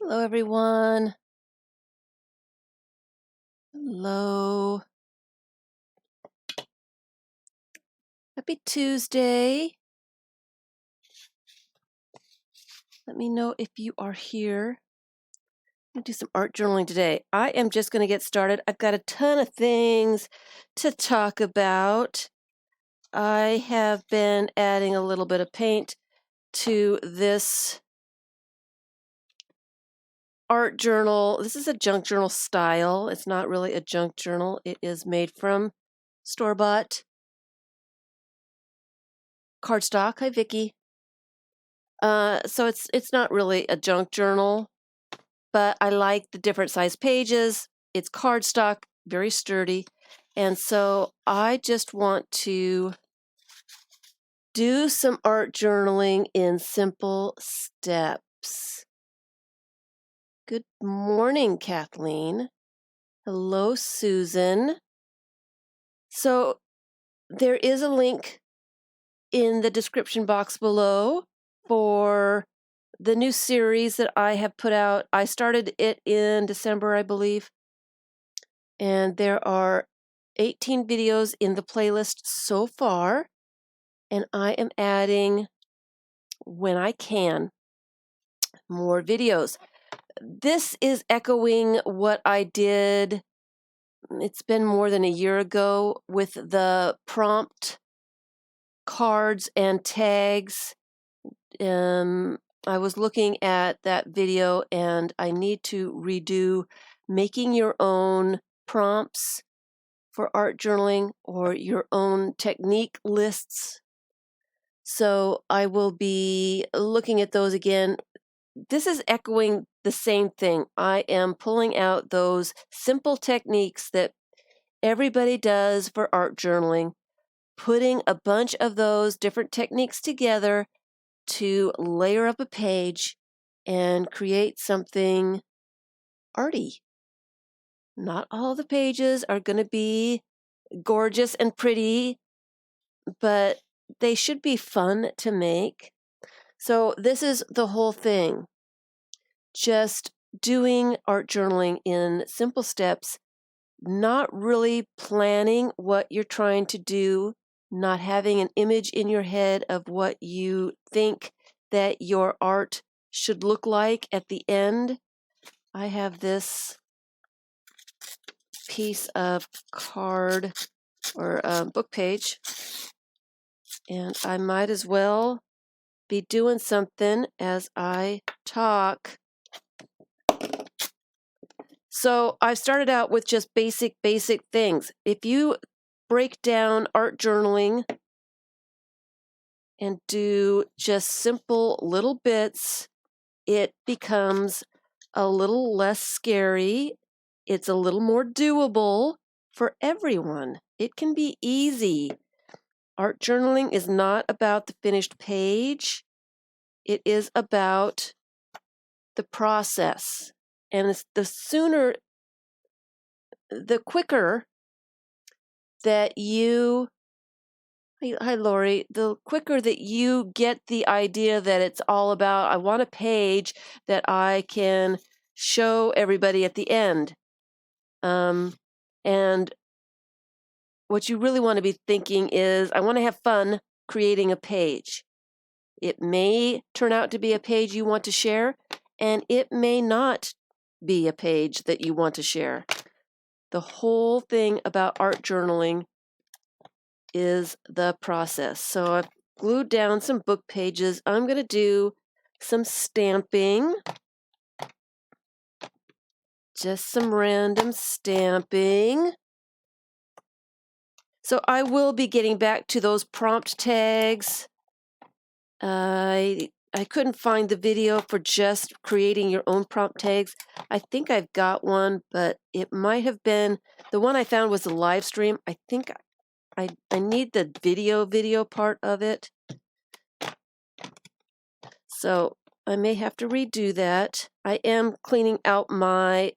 Hello, everyone. Hello. Happy Tuesday. Let me know if you are here. I'm going to do some art journaling today. I am just going to get started. I've got a ton of things to talk about. I have been adding a little bit of paint to this art journal. This is a junk journal style. It's not really a junk journal. It is made from store-bought cardstock. Hi, Vicki. So it's not really a junk journal, but I like the different size pages. It's cardstock, very sturdy. And so I just want to do some art journaling in simple steps. Good morning, Kathleen. Hello, Susan. So there is a link in the description box below for the new series that I have put out. I started it in December, I believe. And there are 18 videos in the playlist so far. And I am adding, when I can, more videos. This is echoing what I did, it's been more than a year ago, with the prompt cards and tags. I was looking at that video and I need to redo making your own prompts for art journaling or your own technique lists. So I will be looking at those again. This is echoing the same thing. I am pulling out those simple techniques that everybody does for art journaling, putting a bunch of those different techniques together to layer up a page and create something arty. Not all the pages are going to be gorgeous and pretty, but they should be fun to make. So this is the whole thing. Just doing art journaling in simple steps, not really planning what you're trying to do, not having an image in your head of what you think that your art should look like at the end. I have this piece of card or book page, and I might as well be doing something as I talk. So I've started out with just basic things. If you break down art journaling and do just simple little bits, it becomes a little less scary. It's a little more doable for everyone. It can be easy. Art journaling is not about the finished page. It is about the process. And the quicker that you, hi Lori, the quicker that you get the idea that it's all about, I want a page that I can show everybody at the end. And what you really want to be thinking is, I want to have fun creating a page. It may turn out to be a page you want to share, and it may not be a page that you want to share. The whole thing about art journaling is the process. So I've glued down some book pages. I'm going to do some stamping. Just some random stamping. So I will be getting back to those prompt tags. I couldn't find the video for just creating your own prompt tags. I think I've got one, but it might have been, the one I found was the live stream. I think I need the video part of it. So I may have to redo that. I am cleaning out my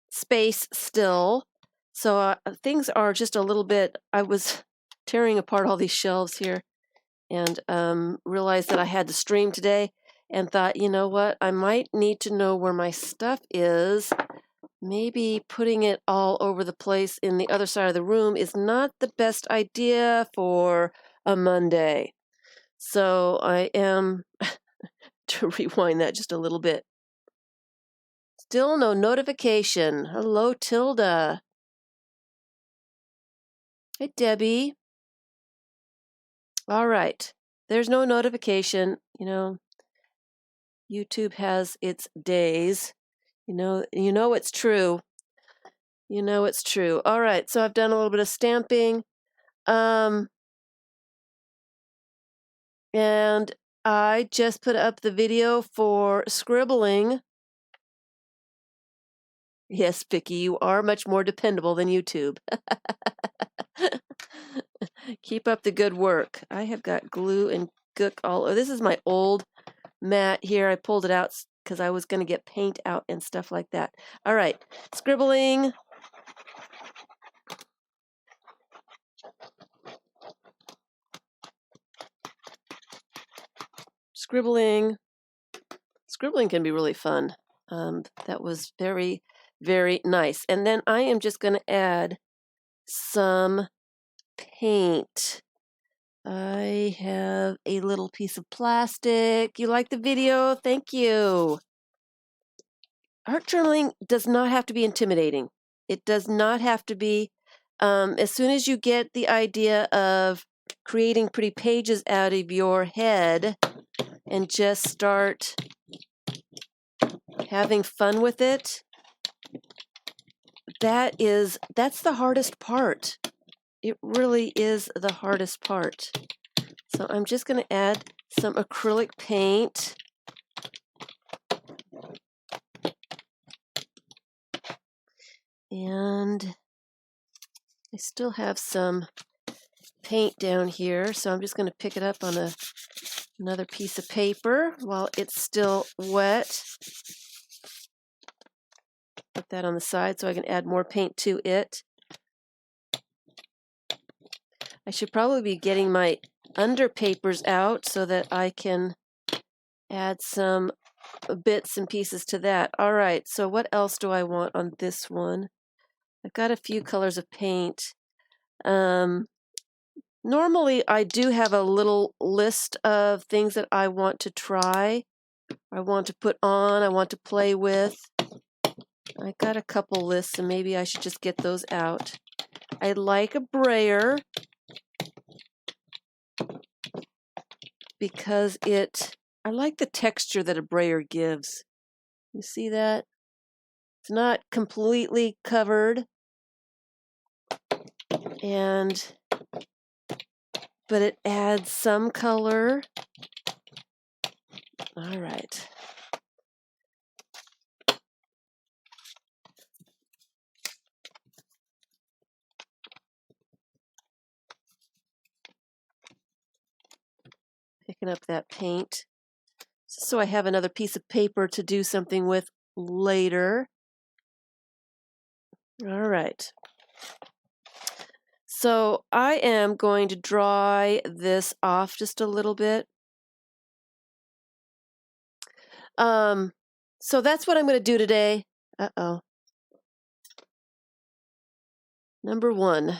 space still. So things are just a little bit, I was tearing apart all these shelves here and realized that I had to stream today. and thought, you know what, I might need to know where my stuff is. Maybe putting it all over the place in the other side of the room is not the best idea for a Monday. So I am, to rewind that just a little bit. Still no notification. Hello, Tilda. Hey, Debbie. All right. There's no notification. You know, YouTube has its days. You know it's true. You know it's true. All right. So I've done a little bit of stamping. And I just put up the video for scribbling. Yes, Vicky, you are much more dependable than YouTube. Keep up the good work. I have got glue and gook all over. This is my old mat here. I pulled it out because I was going to get paint out and stuff like that. All right, scribbling. Scribbling. Scribbling can be really fun. That was very, very nice. And then I am just going to add some paint. I have a little piece of plastic. You like the video? Thank you. Art journaling does not have to be intimidating. It does not have to be. As soon as you get the idea of creating pretty pages out of your head and just start having fun with it, that's the hardest part. It really is the hardest part. So I'm just going to add some acrylic paint. And I still have some paint down here, so I'm just going to pick it up on another piece of paper while it's still wet. Put that on the side so I can add more paint to it. I should probably be getting my under papers out so that I can add some bits and pieces to that. All right, so what else do I want on this one? I've got a few colors of paint. Normally, I do have a little list of things that I want to try, I want to put on, I want to play with. I got a couple lists, and maybe I should just get those out. I like a brayer because I like the texture that a brayer gives. You see that? It's not completely covered, but it adds some color. All right. Picking up that paint so I have another piece of paper to do something with later. All right. So I am going to dry this off just a little bit. So that's what I'm going to do today. Uh-oh. Number one,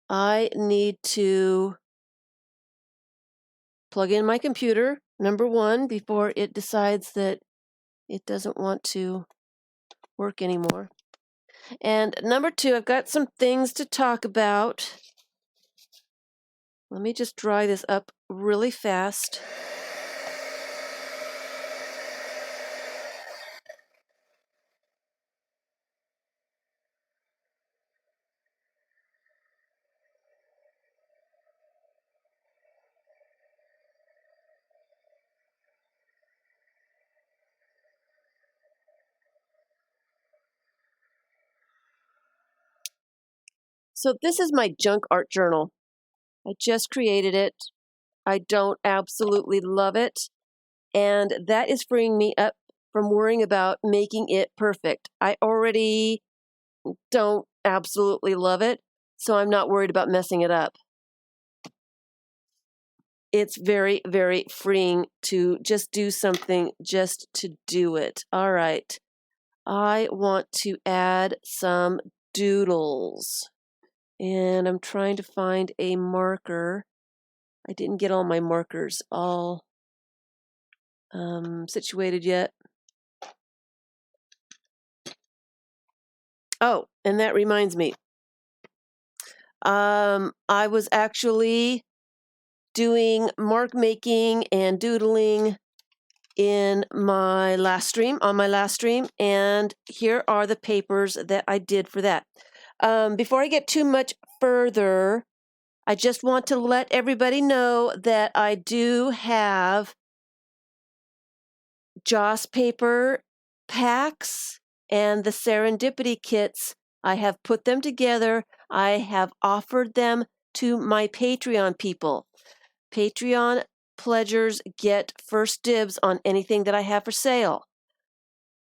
I need to plug in my computer, number one, before it decides that it doesn't want to work anymore. And number two, I've got some things to talk about. Let me just dry this up really fast. So this is my junk art journal. I just created it. I don't absolutely love it. And that is freeing me up from worrying about making it perfect. I already don't absolutely love it, so I'm not worried about messing it up. it's very, very freeing to just do something just to do it. All right. I want to add some doodles. And I'm trying to find a marker. I didn't get all my markers all situated yet. Oh, and that reminds me. I was actually doing mark making and doodling on my last stream, and here are the papers that I did for that. Before I get too much further, I just want to let everybody know that I do have Joss paper packs and the Serendipity kits. I have put them together. I have offered them to my Patreon people. Patreon pledgers get first dibs on anything that I have for sale.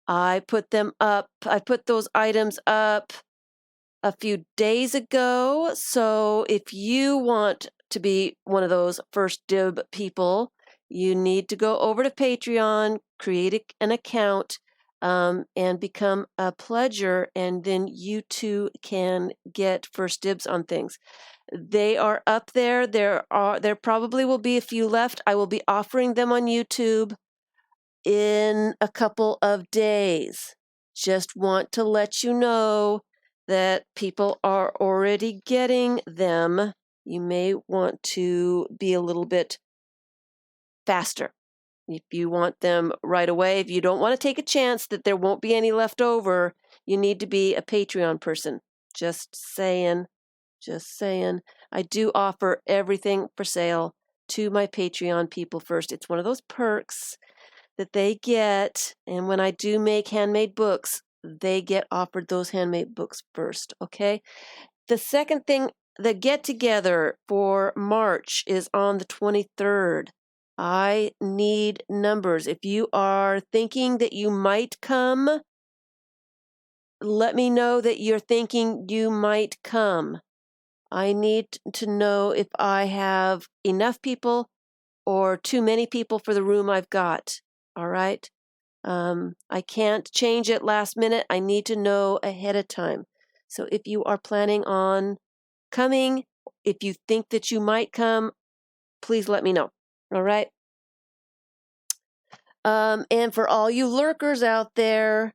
I put those items up a few days ago. So if you want to be one of those first dib people, you need to go over to Patreon, create an account, and become a pledger, and then you too can get first dibs on things. They are up there. There probably will be a few left. I will be offering them on YouTube in a couple of days. Just want to let you know that people are already getting them. You may want to be a little bit faster if you want them right away. If you don't want to take a chance that there won't be any left over, you need to be a Patreon person. Just saying. I do offer everything for sale to my Patreon people first. It's one of those perks that they get, and when I do make handmade books, they get offered those handmade books first, okay? The second thing, the get-together for March is on the 23rd. I need numbers. If you are thinking that you might come, let me know that you're thinking you might come. I need to know if I have enough people or too many people for the room I've got, all right? I can't change it last minute. I need to know ahead of time. So if you are planning on coming, if you think that you might come, please let me know. All right. And for all you lurkers out there,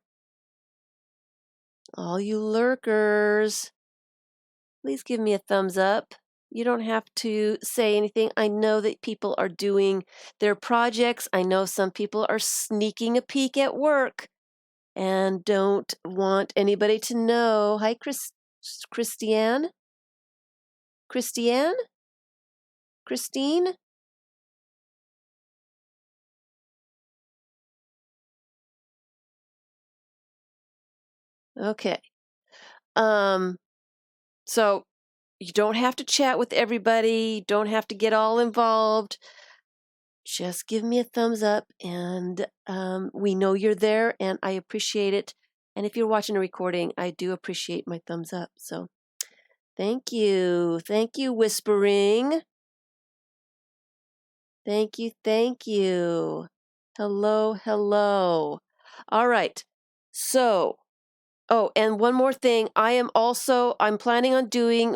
please give me a thumbs up. You don't have to say anything. I know that people are doing their projects. I know some people are sneaking a peek at work and don't want anybody to know. Hi, Christiane? Christine? Okay. So you don't have to chat with everybody. Don't have to get all involved. Just give me a thumbs up, and we know you're there, and I appreciate it. And if you're watching a recording, I do appreciate my thumbs up. So thank you. Thank you, Whispering. Thank you. Hello. All right. So, oh, and one more thing. I'm planning on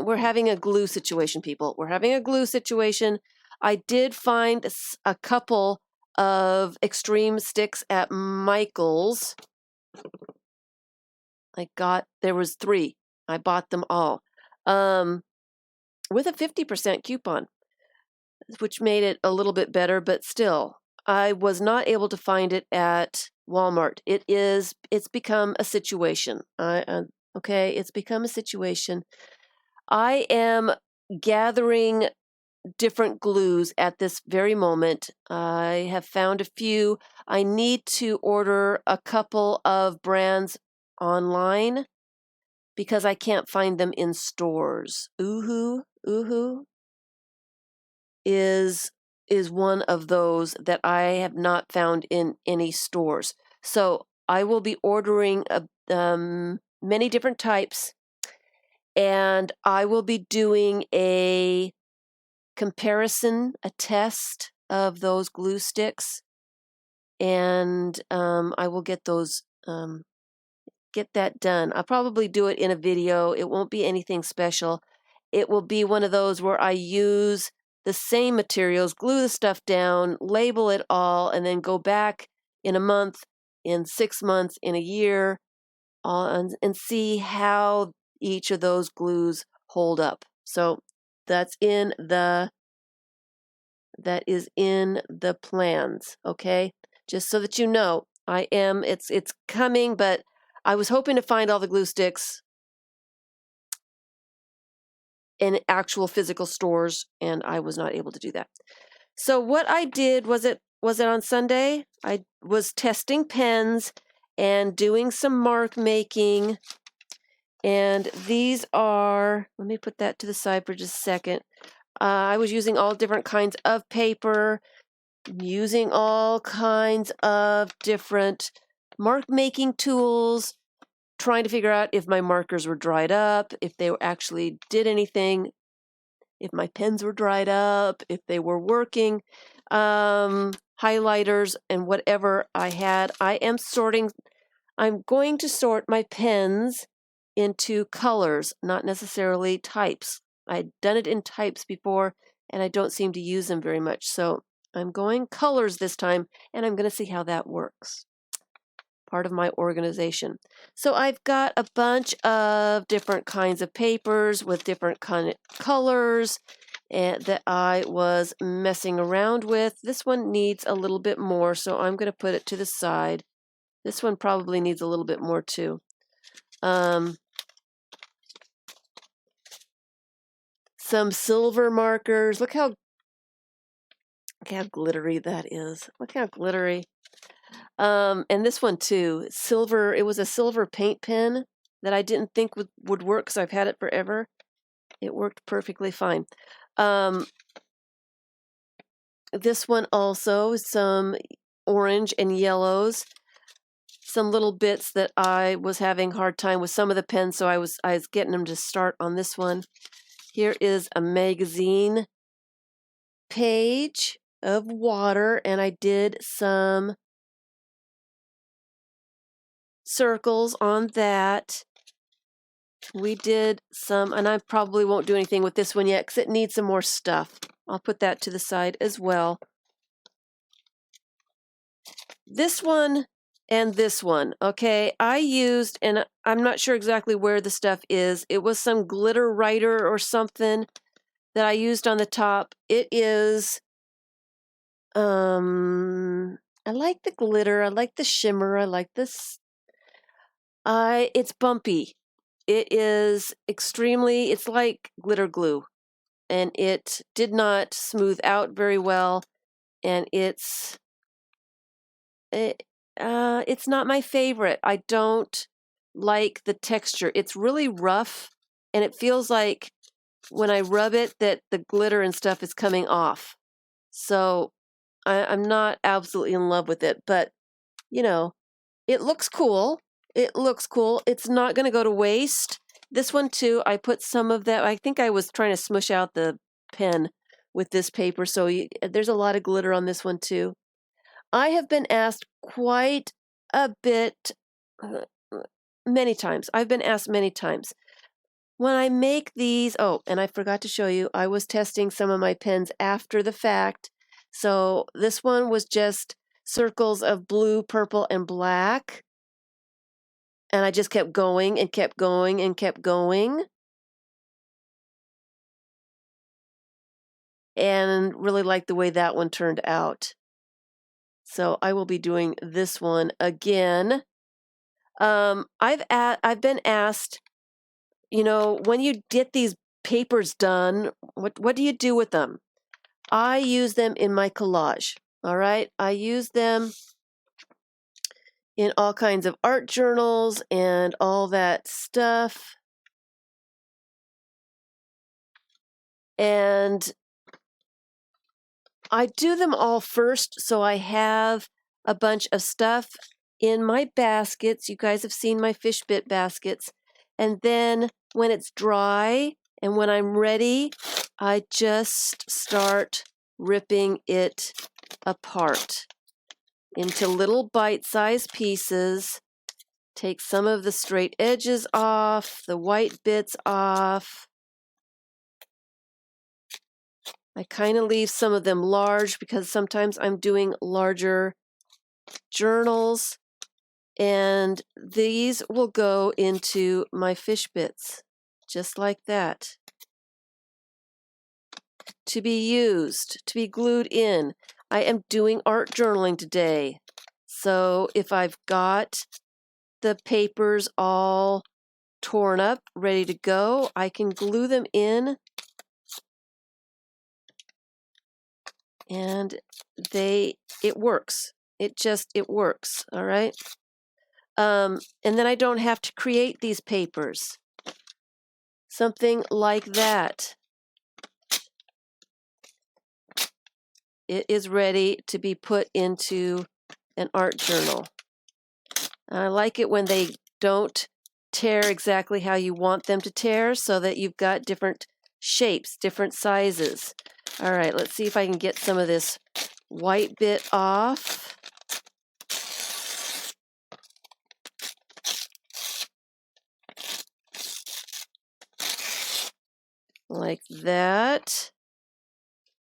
we're having a glue situation, people. We're having a glue situation. I did find a couple of extreme sticks at Michael's. There was 3. I bought them all with a 50% coupon, which made it a little bit better, but still, I was not able to find it at Walmart. It's become a situation. Okay, it's become a situation. I am gathering different glues at this very moment. I have found a few. I need to order a couple of brands online because I can't find them in stores. Oohoo is one of those that I have not found in any stores. So I will be ordering many different types, and I will be doing a comparison, a test of those glue sticks, and I will get those get that done. I'll probably do it in a video. It won't be anything special. It will be one of those where I use the same materials, glue the stuff down, label it all, and then go back in a month, in 6 months, in a year, and see how each of those glues hold up. So that is in the plans, okay? Just so that you know, it's coming, but I was hoping to find all the glue sticks in actual physical stores, and I was not able to do that. So what I did, was it on Sunday? I was testing pens and doing some mark making, and these are, let me put that to the side for just a second. I was using all different kinds of paper, using all kinds of different mark making tools, trying to figure out if my markers were dried up, if they actually did anything, if my pens were dried up, if they were working, highlighters and whatever I had. I'm going to sort my pens into colors, not necessarily types. I'd done it in types before, and I don't seem to use them very much. So I'm going colors this time, and I'm going to see how that works. Part of my organization. So I've got a bunch of different kinds of papers with different kind of colors that I was messing around with. This one needs a little bit more, so I'm going to put it to the side. This one probably needs a little bit more too. Some silver markers. Look how glittery that is. Look how glittery. And this one too, silver. It was a silver paint pen that I didn't think would work because I've had it forever. It worked perfectly fine. This one also, some orange and yellows. Some little bits that I was having a hard time with some of the pens, so I was getting them to start on this one. Here is a magazine page of water, and I did some circles on that. We did some, and I probably won't do anything with this one yet because it needs some more stuff. I'll put that to the side as well. This one and this one, okay, I used, and I'm not sure exactly where the stuff is. It was some glitter writer or something that I used on the top. It is, I like the glitter. I like the shimmer. I like this. It's bumpy. It is extremely, it's like glitter glue, and it did not smooth out very well, and it's not my favorite. I don't like the texture. It's really rough, and it feels like when I rub it that the glitter and stuff is coming off. So I'm not absolutely in love with it, but you know, it looks cool. It looks cool. It's not going to go to waste. This one too, I put some of that. I think I was trying to smush out the pen with this paper, so there's a lot of glitter on this one too. I have been asked quite a bit, many times. I've been asked many times. When I make these, oh, and I forgot to show you, I was testing some of my pens after the fact. So this one was just circles of blue, purple, and black. And I just kept going and kept going and kept going. And really liked the way that one turned out. So I will be doing this one again. I've been asked, you know, when you get these papers done, what do you do with them? I use them in my collage. All right, I use them in all kinds of art journals and all that stuff. And I do them all first, so I have a bunch of stuff in my baskets. You guys have seen my fish bit baskets. And then when it's dry and when I'm ready I just start ripping it apart into little bite-sized pieces. Take some of the straight edges off, the white bits off. I kind of leave some of them large because sometimes I'm doing larger journals, and these will go into my fish bits, just like that. To be used, to be glued in. I am doing art journaling today. So if I've got the papers all torn up, ready to go, I can glue them in, and it works. It works, all right? And then I don't have to create these papers. Something like that. It is ready to be put into an art journal. I like it when they don't tear exactly how you want them to tear, so that you've got different shapes, different sizes. All right, let's see if I can get some of this white bit off. Like that.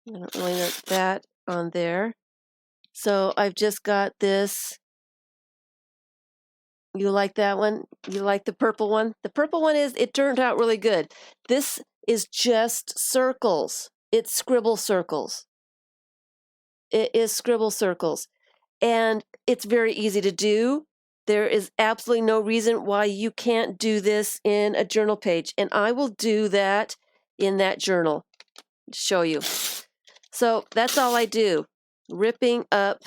I don't really want that on there. So I've just got this. You like that one? You like the purple one? The purple one it turned out really good. This is just circles. It's scribble circles. It is scribble circles. And it's very easy to do. There is absolutely no reason why you can't do this in a journal page. And I will do that in that journal to show you. So that's all I do. Ripping up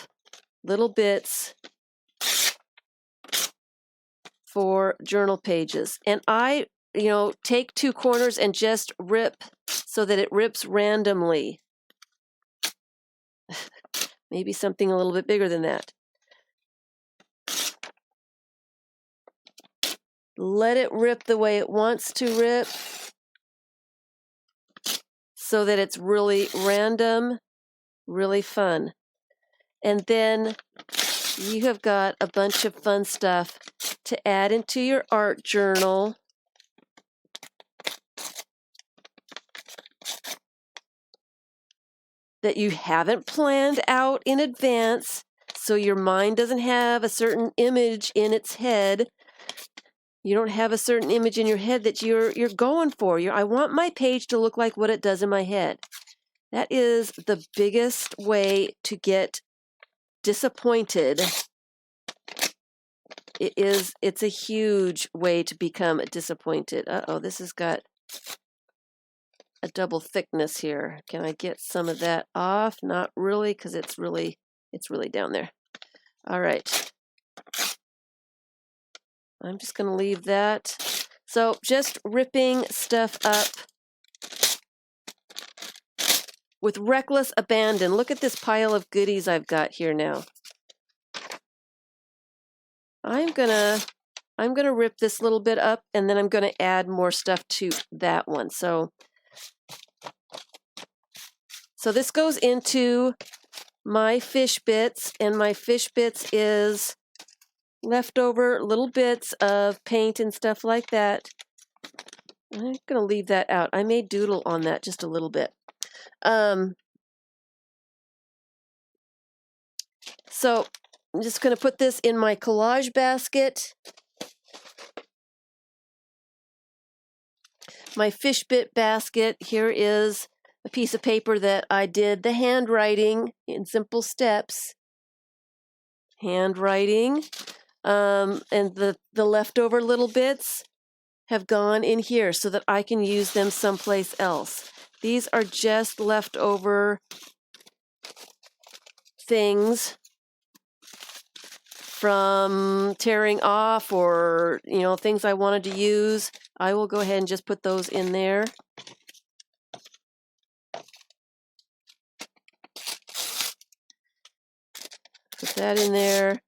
little bits for journal pages. And I, take two corners and just rip so that it rips randomly. Maybe something a little bit bigger than that. Let it rip the way it wants to rip so that it's really random, really fun. And then you have got a bunch of fun stuff to add into your art journal. That you haven't planned out in advance, so your mind doesn't have a certain image in its head. You don't have a certain image in your head that you're going for. I want my page to look like what it does in my head. That is the biggest way to get disappointed. It's a huge way to become disappointed. Uh-oh, this has got a double thickness here. Can I get some of that off? Not really, because it's really down there. All right. I'm just going to leave that. So just ripping stuff up with reckless abandon. Look at this pile of goodies I've got here now. I'm gonna rip this little bit up, and then I'm gonna add more stuff to that one. So this goes into my fish bits, and my fish bits is leftover little bits of paint and stuff like that. I'm gonna leave that out. I may doodle on that just a little bit. So I'm just going to put this in my collage basket. My fish bit basket. Here is a piece of paper that I did the handwriting in simple steps. Handwriting. And the leftover little bits have gone in here so that I can use them someplace else. These are just leftover things from tearing off, or things I wanted to use. I will go ahead and just put those in there. Put that in there.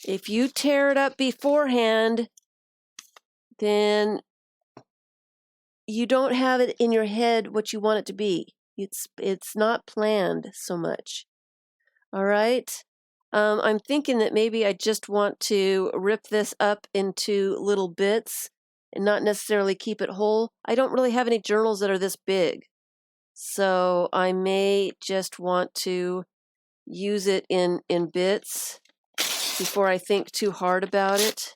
If you tear it up beforehand, then you don't have it in your head what you want it to be. It's not planned so much. All right. I'm thinking that maybe I just want to rip this up into little bits and not necessarily keep it whole. I don't really have any journals that are this big. So I may just want to use it in bits before I think too hard about it.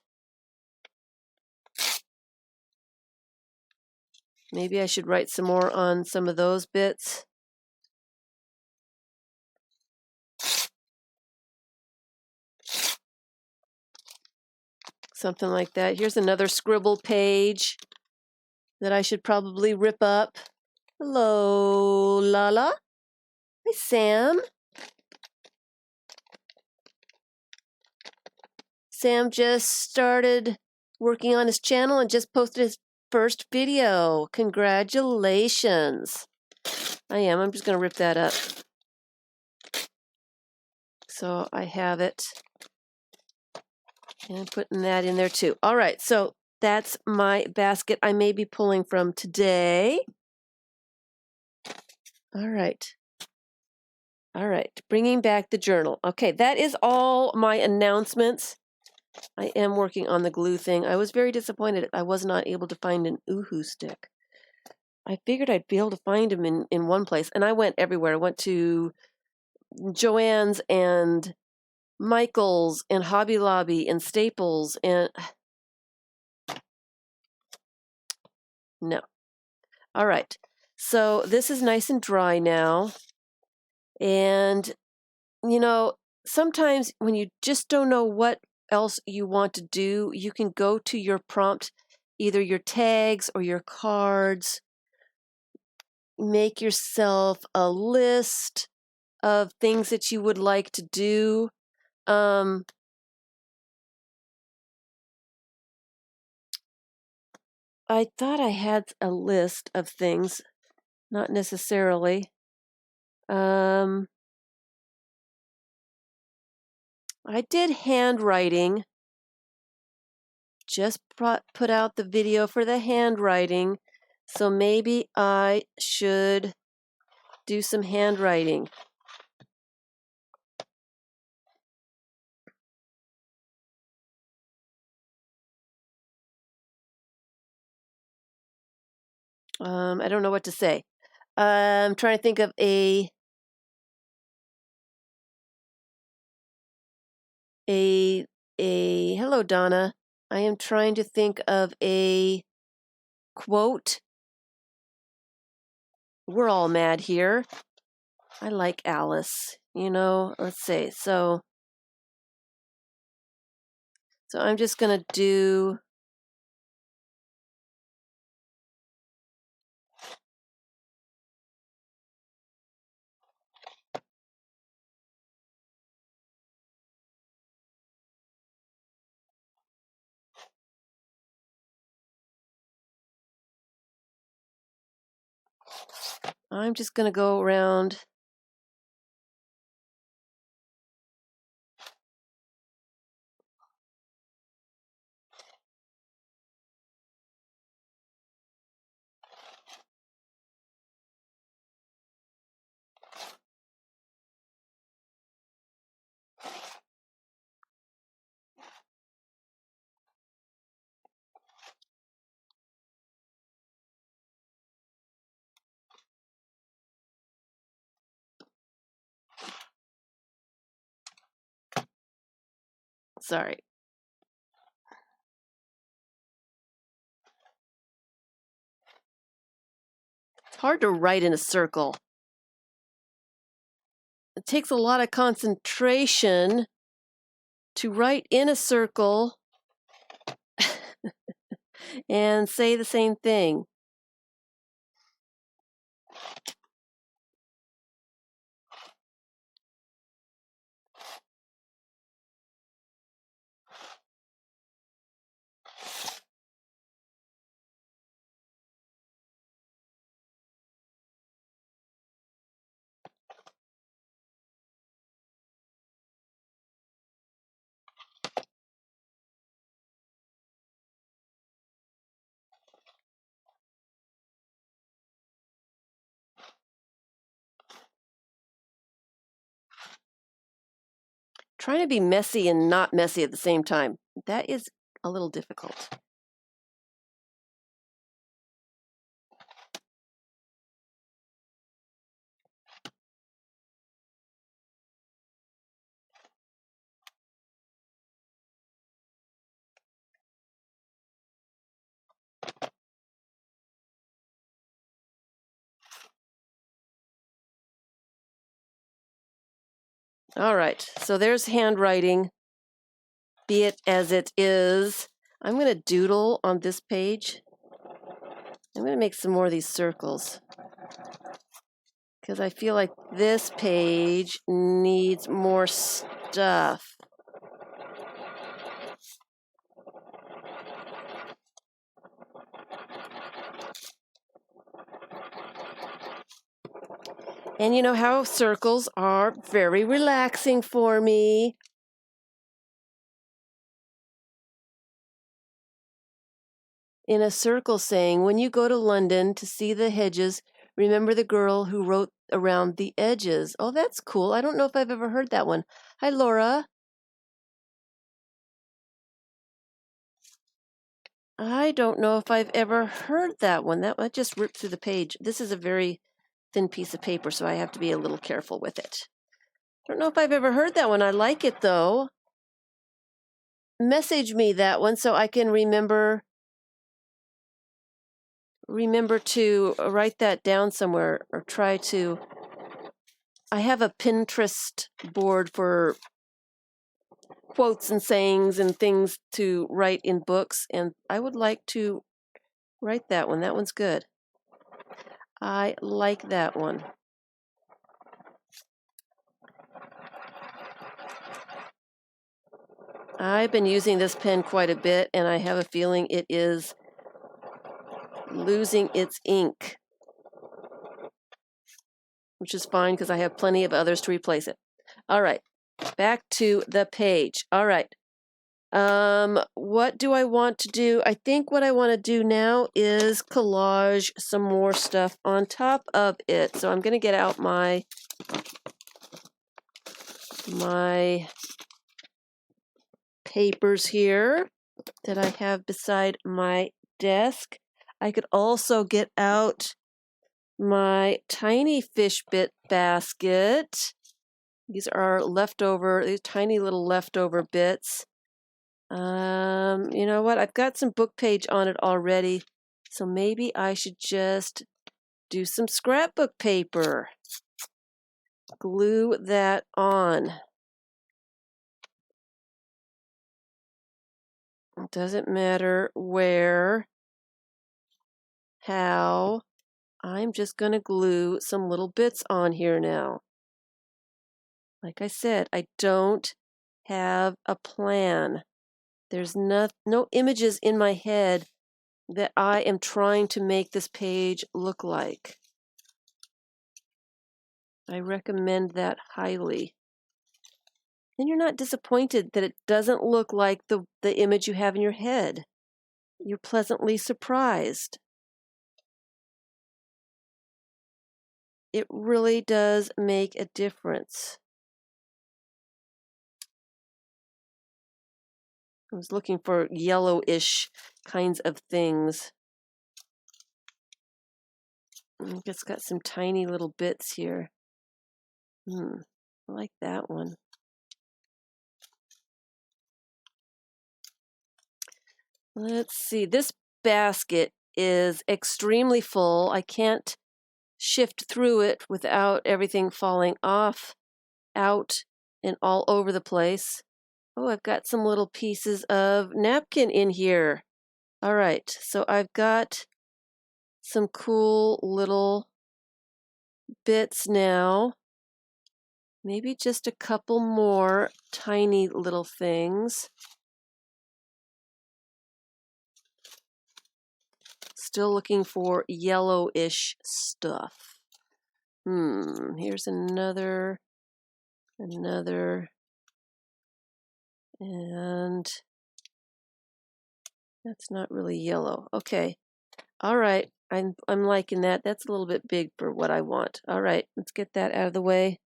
Maybe I should write some more on some of those bits. Something like that. Here's another scribble page that I should probably rip up. Hello, Lala. Hi, Sam. Sam just started working on his channel and just posted his first video. Congratulations. I'm just going to rip that up. So I have it. And putting that in there too. All right, so that's my basket I may be pulling from today. All right. All right, bringing back the journal. Okay, that is all my announcements. I am working on the glue thing. I was very disappointed I was not able to find an Uhu stick. I figured I'd be able to find them in one place, and I went everywhere. I went to Joann's and Michael's and Hobby Lobby and Staples, and no. All right, so this is nice and dry now. And, sometimes when you just don't know what else you want to do, you can go to your prompt, either your tags or your cards. Make yourself a list of things that you would like to do. I thought I had a list of things, not necessarily. I did handwriting. Just put out the video for the handwriting, so maybe I should do some handwriting. I don't know what to say. I'm trying to think of hello, Donna. I am trying to think of a quote. We're all mad here. I like Alice, let's see. So I'm just going to do I'm just going to go around. Sorry. It's hard to write in a circle. It takes a lot of concentration to write in a circle and say the same thing. Trying to be messy and not messy at the same time. That is a little difficult. All right, so there's handwriting, be it as it is. I'm going to doodle on this page. I'm going to make some more of these circles because I feel like this page needs more stuff. And you know how circles are very relaxing for me. In a circle saying, when you go to London to see the hedges, remember the girl who wrote around the edges. Oh, that's cool. I don't know if I've ever heard that one. Hi, Laura. I don't know if I've ever heard that one. That just ripped through the page. This is a very thin piece of paper, so I have to be a little careful with it. I don't know if I've ever heard that one. I like it, though. Message me that one so I can remember to write that down somewhere or try to. I have a Pinterest board for quotes and sayings and things to write in books, and I would like to write that one. That one's good. I like that one. I've been using this pen quite a bit, and I have a feeling it is losing its ink, which is fine because I have plenty of others to replace it. All right, back to the page. All right. What do I want to do? I think what I want to do now is collage some more stuff on top of it. So I'm going to get out my papers here that I have beside my desk. I could also get out my tiny fish bit basket. These are these tiny little leftover bits. You know what? I've got some book page on it already, so maybe I should just do some scrapbook paper. Glue that on. It doesn't matter where, how. I'm just going to glue some little bits on here now. Like I said, I don't have a plan. There's no images in my head that I am trying to make this page look like. I recommend that highly. Then you're not disappointed that it doesn't look like the image you have in your head. You're pleasantly surprised. It really does make a difference. I was looking for yellowish kinds of things. It's got some tiny little bits here. I like that one. Let's see. This basket is extremely full. I can't shift through it without everything falling off, out, and all over the place. Oh, I've got some little pieces of napkin in here. All right, so I've got some cool little bits now. Maybe just a couple more tiny little things. Still looking for yellowish stuff. Here's another, and that's not really yellow. Okay. All right. I'm liking that. That's a little bit big for what I want. All right, let's get that out of the way.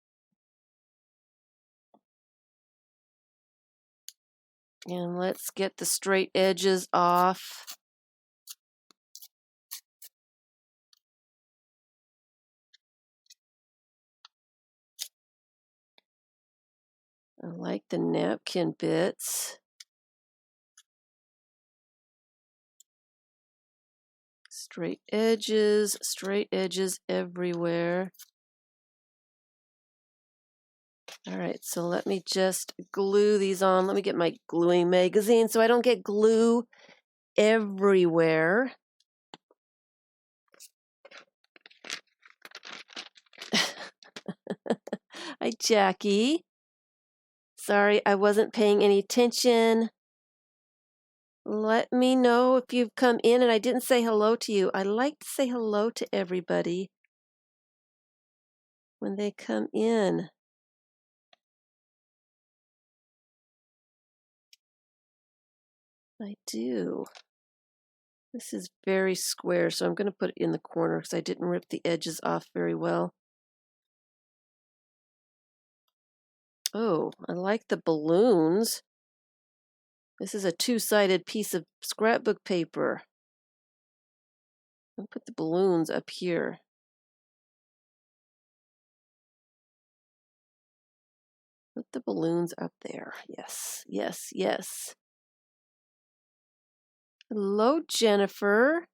And let's get the straight edges off. I like the napkin bits. Straight edges everywhere. All right, so let me just glue these on. Let me get my gluing magazine so I don't get glue everywhere. Hi, Jackie. Sorry, I wasn't paying any attention. Let me know if you've come in and I didn't say hello to you. I like to say hello to everybody when they come in. I do. This is very square, so I'm going to put it in the corner because I didn't rip the edges off very well. Oh, I like the balloons. This is a two-sided piece of scrapbook paper. I'll put the balloons up here. Put the balloons up there. Yes, yes, yes. Hello, Jennifer.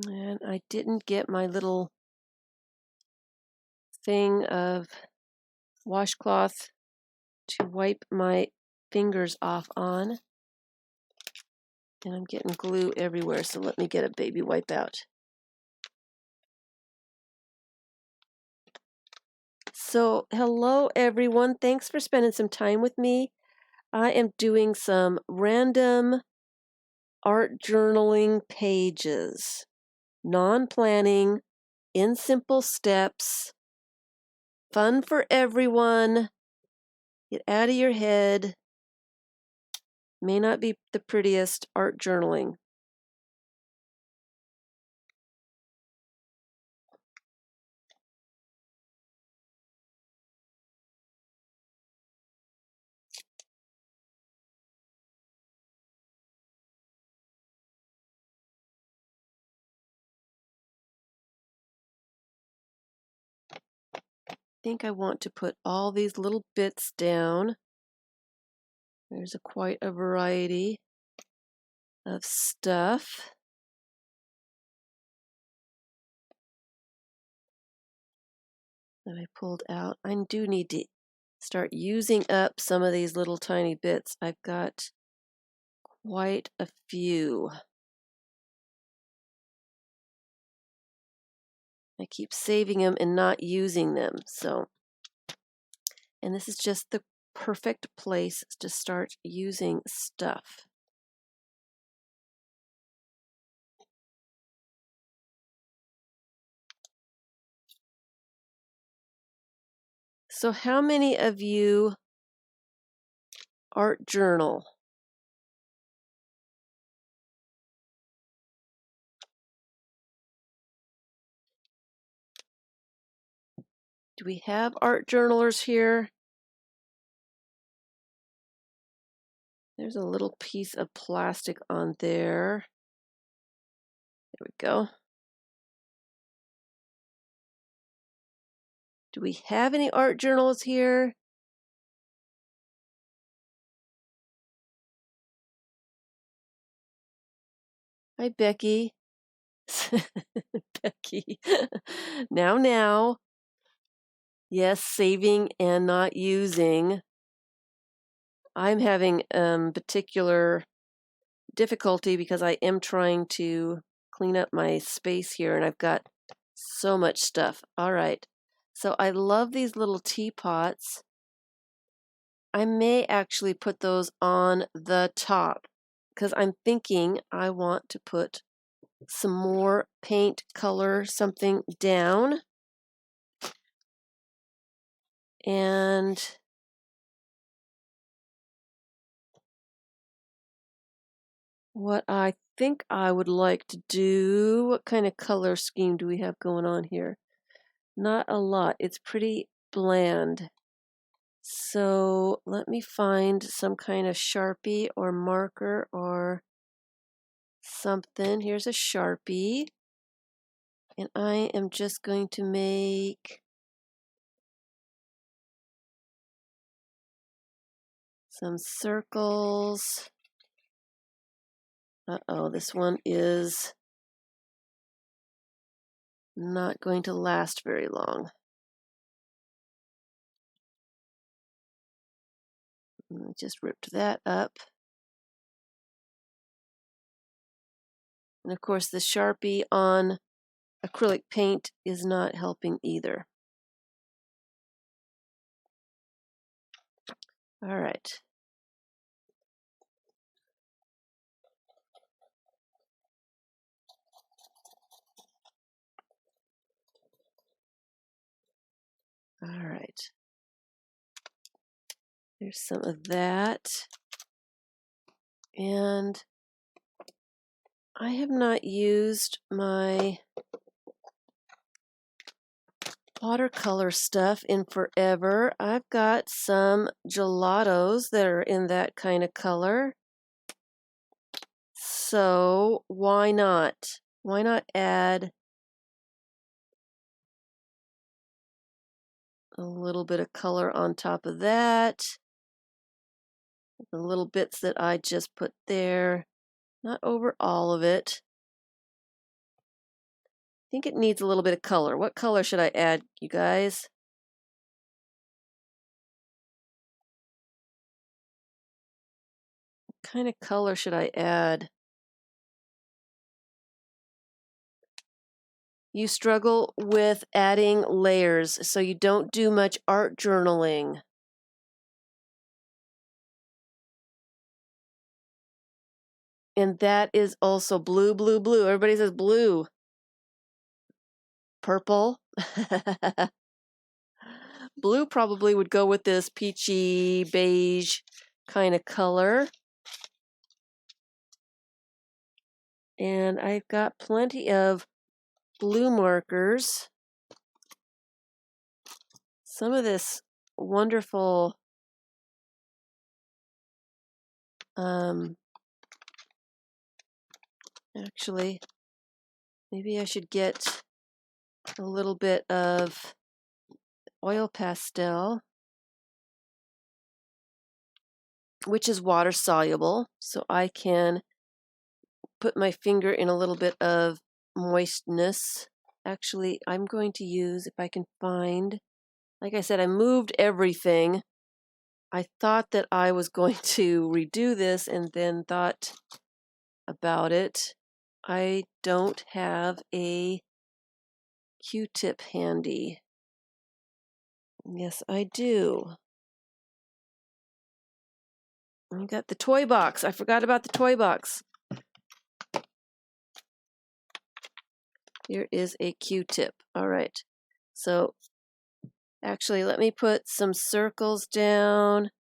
And I didn't get my little thing of washcloth to wipe my fingers off on. And I'm getting glue everywhere, so let me get a baby wipe out. So, hello everyone. Thanks for spending some time with me. I am doing some random art journaling pages, non-planning, in simple steps, fun for everyone. Get out of your head. May not be the prettiest art journaling. I think I want to put all these little bits down. There's quite a variety of stuff that I pulled out. I do need to start using up some of these little tiny bits. I've got quite a few. I keep saving them and not using them. And this is just the perfect place to start using stuff. So how many of you art journal? Do we have art journalers here? There's a little piece of plastic on there. There we go. Do we have any art journals here? Hi, Becky. Becky. Now. Yes, saving and not using. I'm having particular difficulty because I am trying to clean up my space here and I've got so much stuff. All right. So I love these little teapots. I may actually put those on the top because I'm thinking I want to put some more paint color something down. And what I think I would like to do. What kind of color scheme do we have going on here? Not a lot. It's pretty bland. So let me find some kind of Sharpie or marker or something. Here's a Sharpie. And I am just going to make some circles. Uh-oh, this one is not going to last very long. Just ripped that up. And of course, the Sharpie on acrylic paint is not helping either. All right. All right. There's some of that. And I have not used my watercolor stuff in forever. I've got some gelatos that are in that kind of color. So why not? Why not add a little bit of color on top of that? The little bits that I just put there, not over all of it. I think it needs a little bit of color. What color should I add, you guys? What kind of color should I add? You struggle with adding layers, so you don't do much art journaling. And that is also blue, blue, blue. Everybody says blue. Purple. Blue probably would go with this peachy beige kind of color. And I've got plenty of blue markers. Some of this wonderful actually, maybe I should get a little bit of oil pastel, which is water soluble, so I can put my finger in a little bit of moistness. Actually, I'm going to use, if I can find, like I said, I moved everything. I thought that I was going to redo this and then thought about it. I don't have a Q-tip handy. Yes, I do. I got the toy box. I forgot about the toy box. Here is a Q-tip. All right. So actually, let me put some circles down.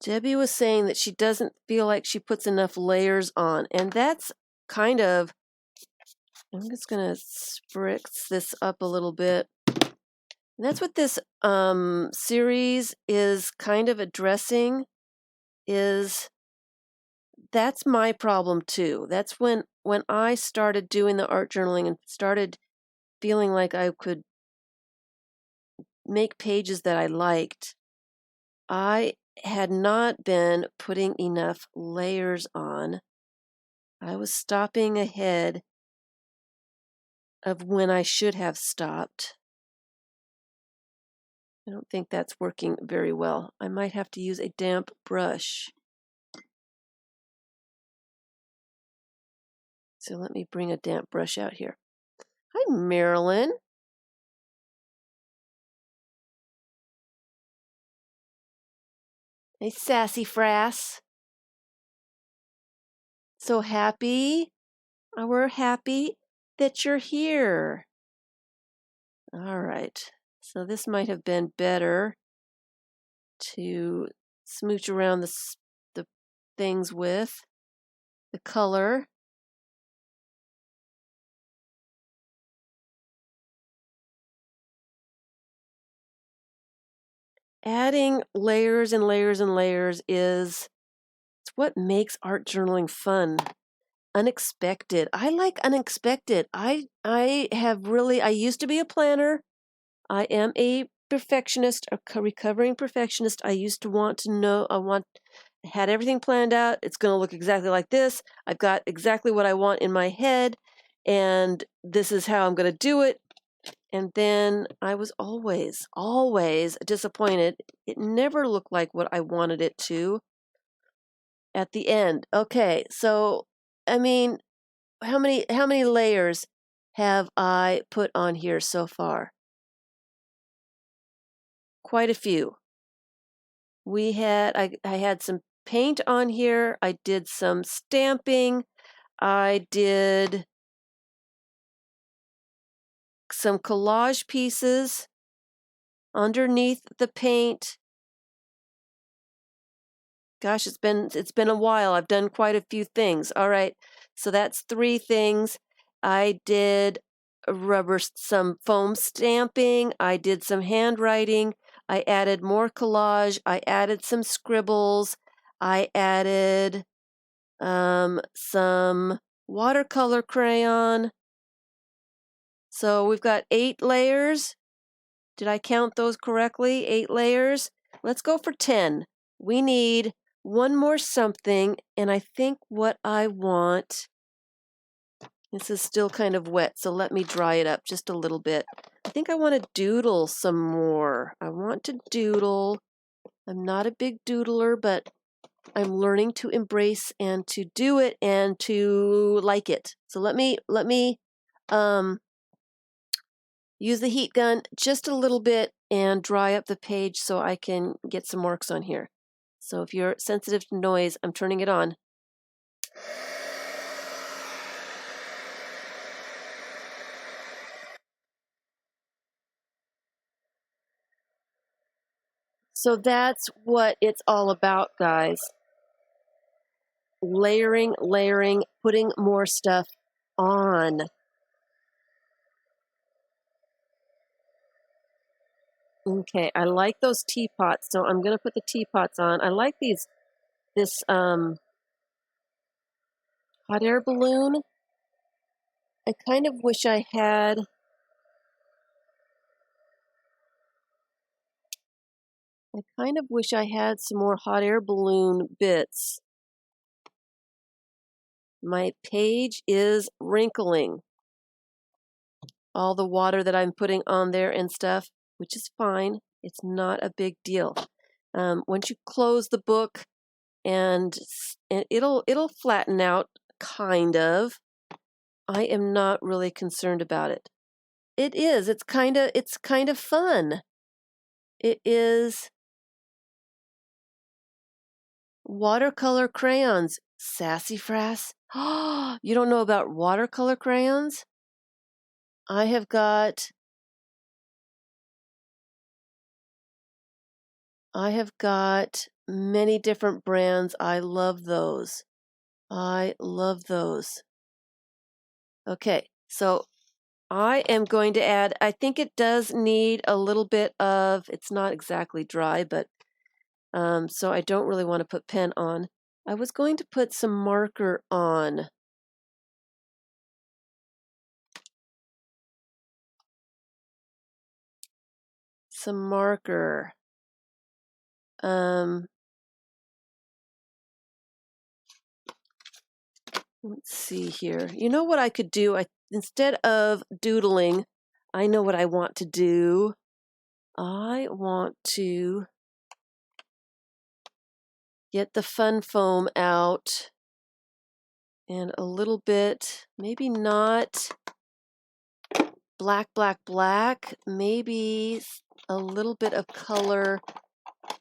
Debbie was saying that she doesn't feel like she puts enough layers on, and that's kind of, I'm just going to spritz this up a little bit. And that's what this series is kind of addressing, is that's my problem too. That's when I started doing the art journaling and started feeling like I could make pages that I liked. I had not been putting enough layers on. I was stopping ahead of when I should have stopped. I don't think that's working very well. I might have to use a damp brush. So let me bring a damp brush out here. Hi, Marilyn. Hey, sassy frass. So happy. We're happy that you're here. All right. So this might have been better to smooch around the things with the color. Adding layers and layers and layers is it's what makes art journaling fun. Unexpected. I like unexpected. I used to be a planner. I am a perfectionist, a recovering perfectionist. I used to want to know, had everything planned out. It's going to look exactly like this. I've got exactly what I want in my head, and this is how I'm going to do it. And then I was always disappointed. It never looked like what I wanted it to at the end. Okay, so I mean, how many layers have I put on here so far? Quite a few. I had some paint on here. I did some stamping. I did some collage pieces underneath the paint. Gosh, it's been a while. I've done quite a few things. All right. So that's 3 things. I did some foam stamping. I did some handwriting. I added more collage. I added some scribbles. I added some watercolor crayon. So we've got 8 layers. Did I count those correctly? 8 layers. Let's go for 10. We need one more something, and I think what I want, this is still kind of wet, so let me dry it up just a little bit. I think I want to doodle some more. I want to doodle. I'm not a big doodler, but I'm learning to embrace and to do it and to like it. So let me use the heat gun just a little bit and dry up the page so I can get some marks on here. So if you're sensitive to noise, I'm turning it on. So that's what it's all about, guys. Layering, layering, putting more stuff on. Okay, I like those teapots, so I'm gonna put the teapots on. I like this hot air balloon. I kind of wish I had some more hot air balloon bits. My page is wrinkling. All the water that I'm putting on there and stuff, which is fine. It's not a big deal. Once you close the book, and it'll flatten out, kind of. I am not really concerned about it. It is. It's kind of fun. It is watercolor crayons. Sassafras. Oh, you don't know about watercolor crayons? I have got many different brands. I love those. Okay, so I am going to add, I think it does need a little bit of, it's not exactly dry, but so I don't really want to put pen on. I was going to put some marker on. Some marker. Let's see here. You know what I could do? Instead of doodling, I know what I want to do. I want to get the fun foam out and a little bit, maybe not black, black, black, maybe a little bit of color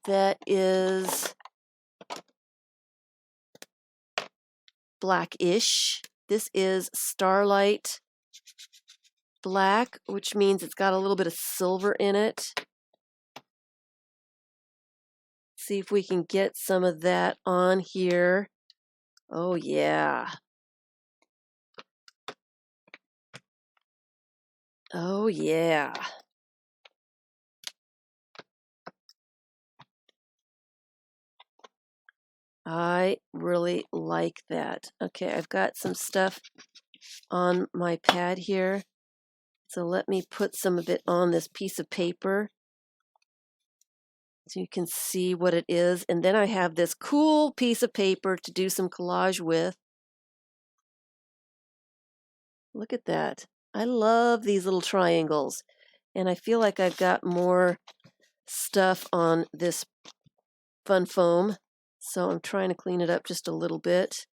that is blackish. This is Starlight black, which means it's got a little bit of silver in it. See if we can get some of that on here. Oh yeah. Oh yeah. I really like that. Okay, I've got some stuff on my pad here. So let me put some of it on this piece of paper so you can see what it is. And then I have this cool piece of paper to do some collage with. Look at that. I love these little triangles. And I feel like I've got more stuff on this fun foam. So I'm trying to clean it up just a little bit.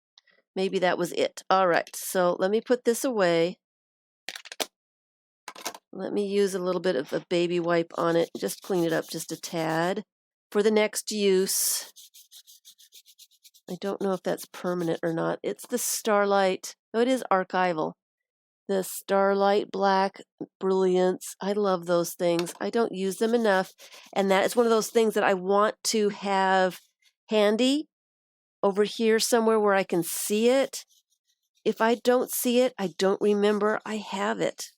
Maybe that was it. All right, so let me put this away. Let me use a little bit of a baby wipe on it. Just clean it up just a tad for the next use. I don't know if that's permanent or not. It's the Starlight. Oh, it is archival. The Starlight Black Brilliance. I love those things. I don't use them enough. And that is one of those things that I want to have handy over here somewhere where I can see it. If I don't see it, I don't remember I have it.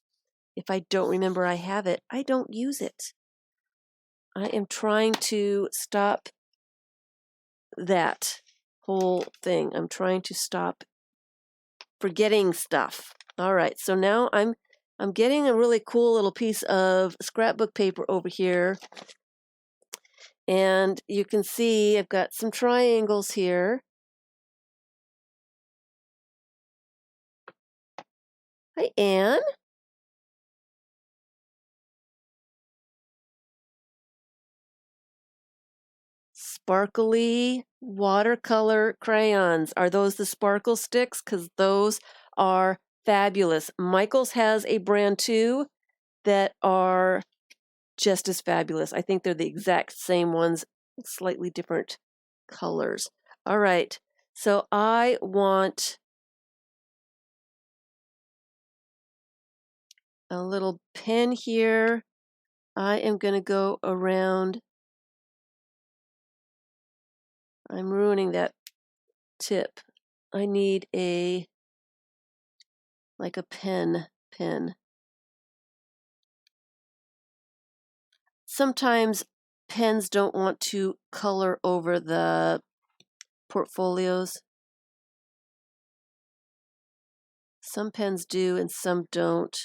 If I don't remember I have it, I don't use it. I am trying to stop that whole thing. I'm trying to stop forgetting stuff. All right, so now I'm getting a really cool little piece of scrapbook paper over here. And you can see I've got some triangles here. Hi, Anne. Sparkly watercolor crayons. Are those the sparkle sticks? Because those are fabulous. Michael's has a brand too that are just as fabulous. I think they're the exact same ones, slightly different colors. All right, so I want a little pen here. I am going to go around. I'm ruining that tip. I need like a pen. Sometimes pens don't want to color over the portfolios. Some pens do and some don't.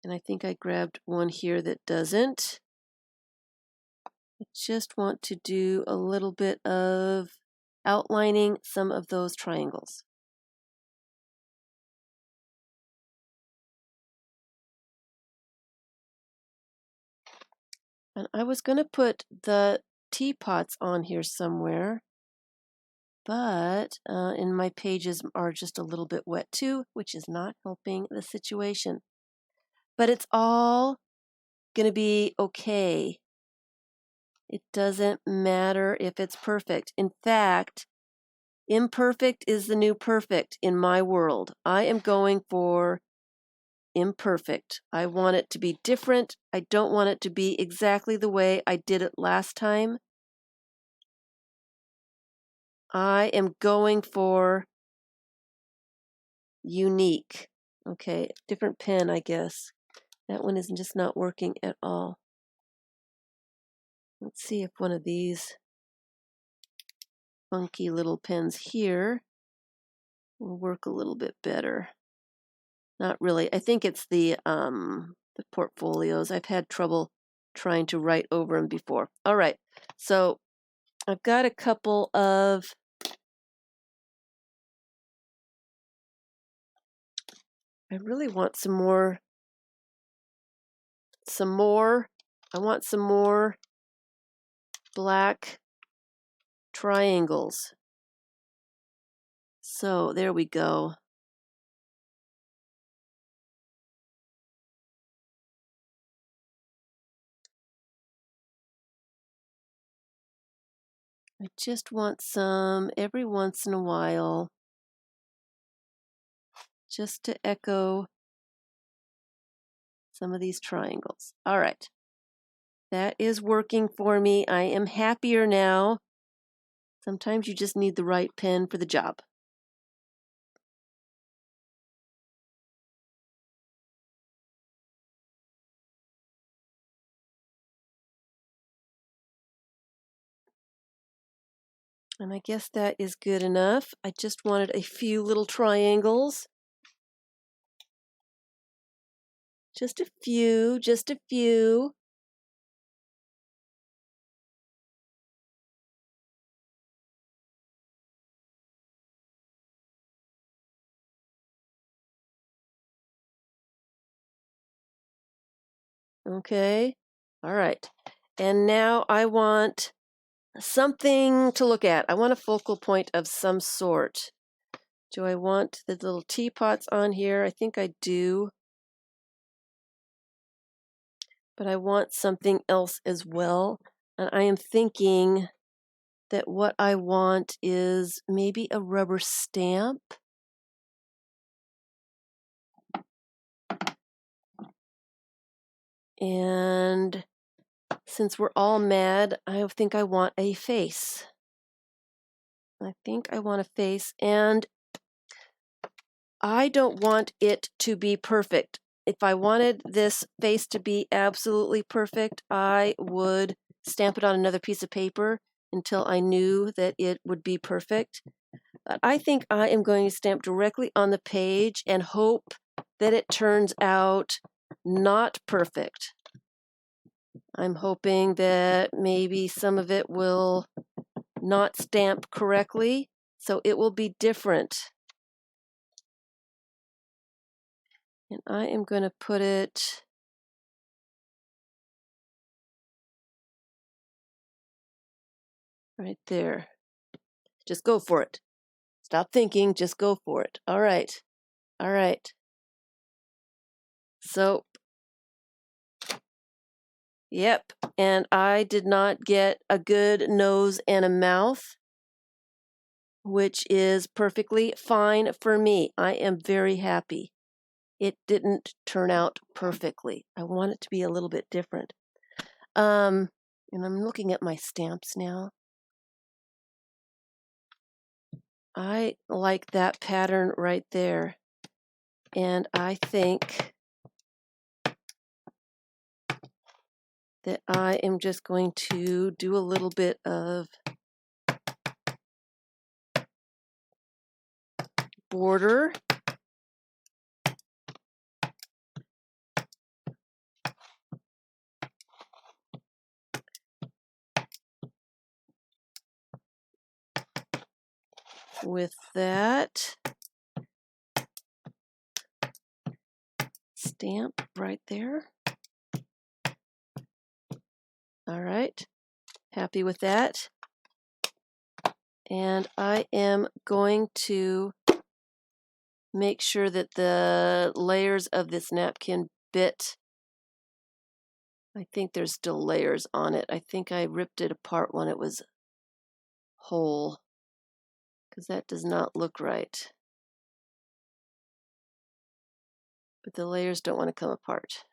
And I think I grabbed one here that doesn't. I just want to do a little bit of outlining some of those triangles. And I was going to put the teapots on here somewhere, but and my pages are just a little bit wet too, which is not helping the situation. But it's all going to be okay. It doesn't matter if it's perfect. In fact, imperfect is the new perfect in my world. I am going for imperfect. I want it to be different. I don't want it to be exactly the way I did it last time. I am going for unique. Okay, different pen, I guess. That one is just not working at all. Let's see if one of these funky little pens here will work a little bit better. Not really. I think it's the portfolios. I've had trouble trying to write over them before. All right, so I've got a couple of I really want some more. I want some more black triangles. So there we go. I just want some every once in a while. just to echo some of these triangles. All right. That is working for me. I am happier now. Sometimes you just need the right pen for the job. And I guess that is good enough. I just wanted a few little triangles. Just a few, just a few. Okay, all right. And now I want something to look at. I want a focal point of some sort. Do I want the little teapots on here? I think I do. But I want something else as well. And I am thinking that what I want is maybe a rubber stamp. And since we're all mad, I think I want a face. I think I want a face, and I don't want it to be perfect. If I wanted this face to be absolutely perfect, I would stamp it on another piece of paper until I knew that it would be perfect. But I think I am going to stamp directly on the page and hope that it turns out not perfect. I'm hoping that maybe some of it will not stamp correctly, so it will be different. And I am going to put it right there. Just go for it. Stop thinking, just go for it. All right. All right. So, yep. And I did not get a good nose and a mouth, which is perfectly fine for me. I am very happy. It didn't turn out perfectly. I want it to be a little bit different. And I'm looking at my stamps now. I like that pattern right there. And I think that I am just going to do a little bit of border. With that stamp right there. All right, happy with that. And I am going to make sure that the layers of this napkin bit, I think there's still layers on it. I think I ripped it apart when it was whole, because that does not look right. But the layers don't want to come apart.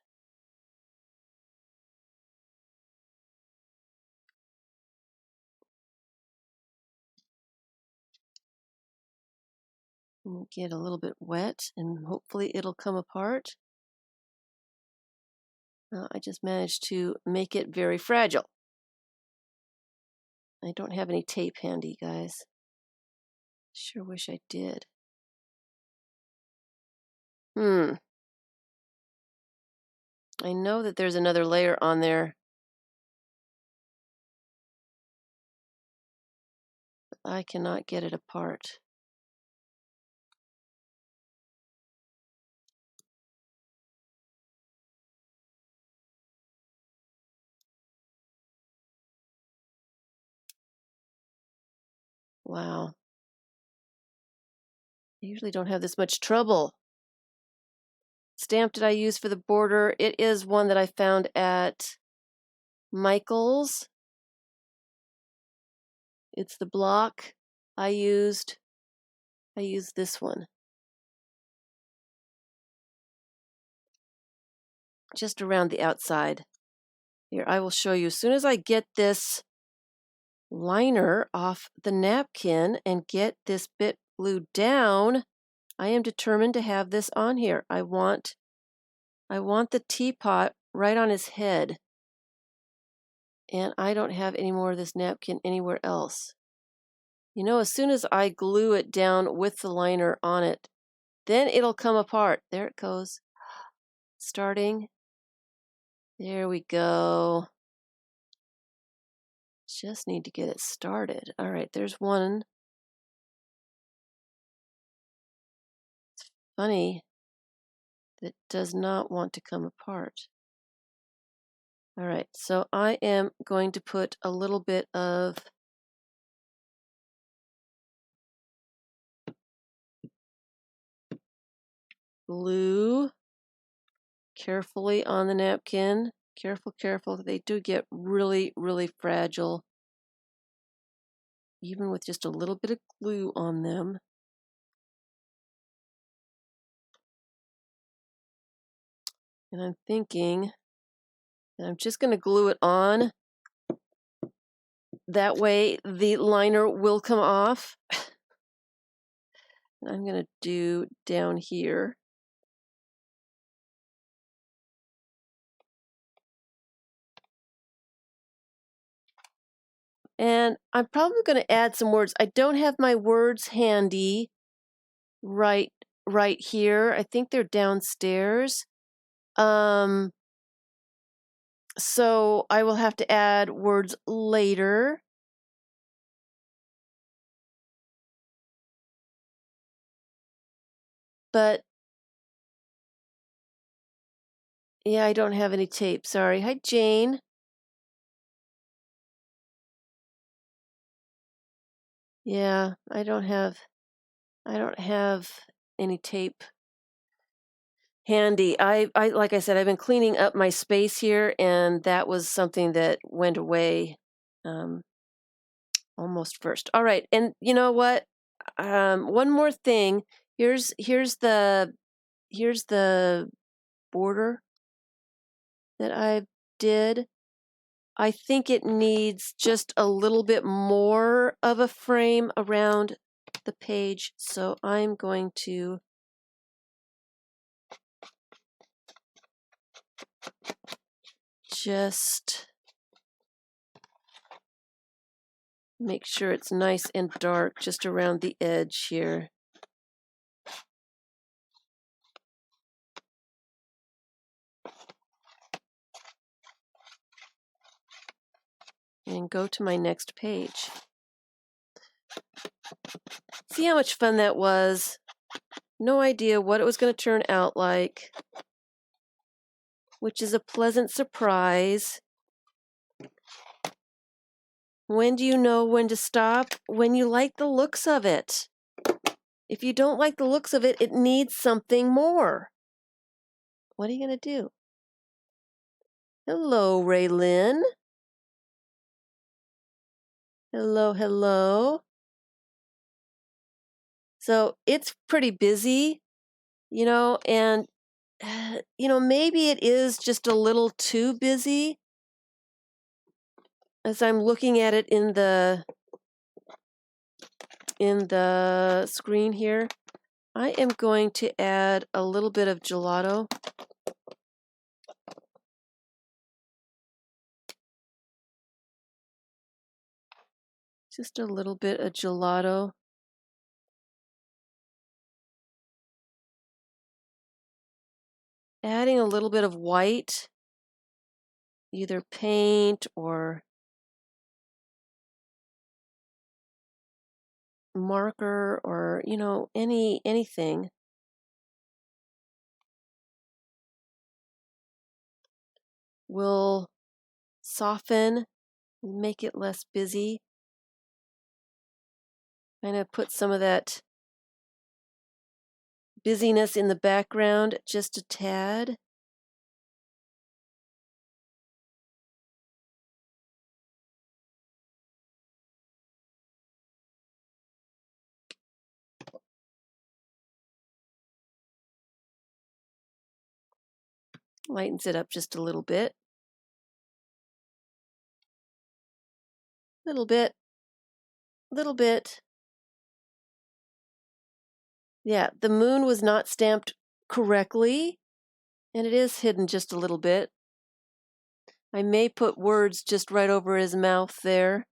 Get a little bit wet and hopefully it'll come apart. I just managed to make it very fragile. I don't have any tape handy, guys. Sure wish I did. I know that there's another layer on there. But I cannot get it apart. Wow. I usually don't have this much trouble. Stamp did I use for the border? It is one that I found at Michael's. It's the block I used this one. just around the outside. Here, I will show you. As soon as I get this liner off the napkin and get this bit glued down, I am determined to have this on here. I want the teapot right on his head. And I don't have any more of this napkin anywhere else. You know, as soon as I glue it down with the liner on it, then it'll come apart. There it goes. Starting. There we go. Just need to get it started. All right, there's one. It's funny. That does not want to come apart. All right, so I am going to put a little bit of glue carefully on the napkin. Careful, careful. They do get really, really fragile, even with just a little bit of glue on them. And I'm thinking that I'm just going to glue it on. That way the liner will come off. I'm going to do down here. And I'm probably going to add some words. I don't have my words handy right here. I think they're downstairs. So I will have to add words later. But yeah, I don't have any tape. Sorry. Hi, Jane. Yeah, I don't have any tape handy. I like I said, I've been cleaning up my space here, and that was something that went away almost first. All right, and you know what? One more thing. Here's the border that I did. I think it needs just a little bit more of a frame around the page, so I'm going to just make sure it's nice and dark just around the edge here. And go to my next page. See how much fun that was? No idea what it was going to turn out like, which is a pleasant surprise. When do you know when to stop? When you like the looks of it. If you don't like the looks of it, it needs something more. What are you going to do? Hello, Raylyn. Hello, hello. So it's pretty busy, and, maybe it is just a little too busy. As I'm looking at it in the screen here, I am going to add a little bit of gelato. Just a little bit of gelato. Adding a little bit of white, either paint or marker or, anything. Will soften, make it less busy. Kind of put some of that busyness in the background just a tad. Lightens it up just a little bit. Little bit. Little bit. Yeah, the moon was not stamped correctly, and it is hidden just a little bit. I may put words just right over his mouth there,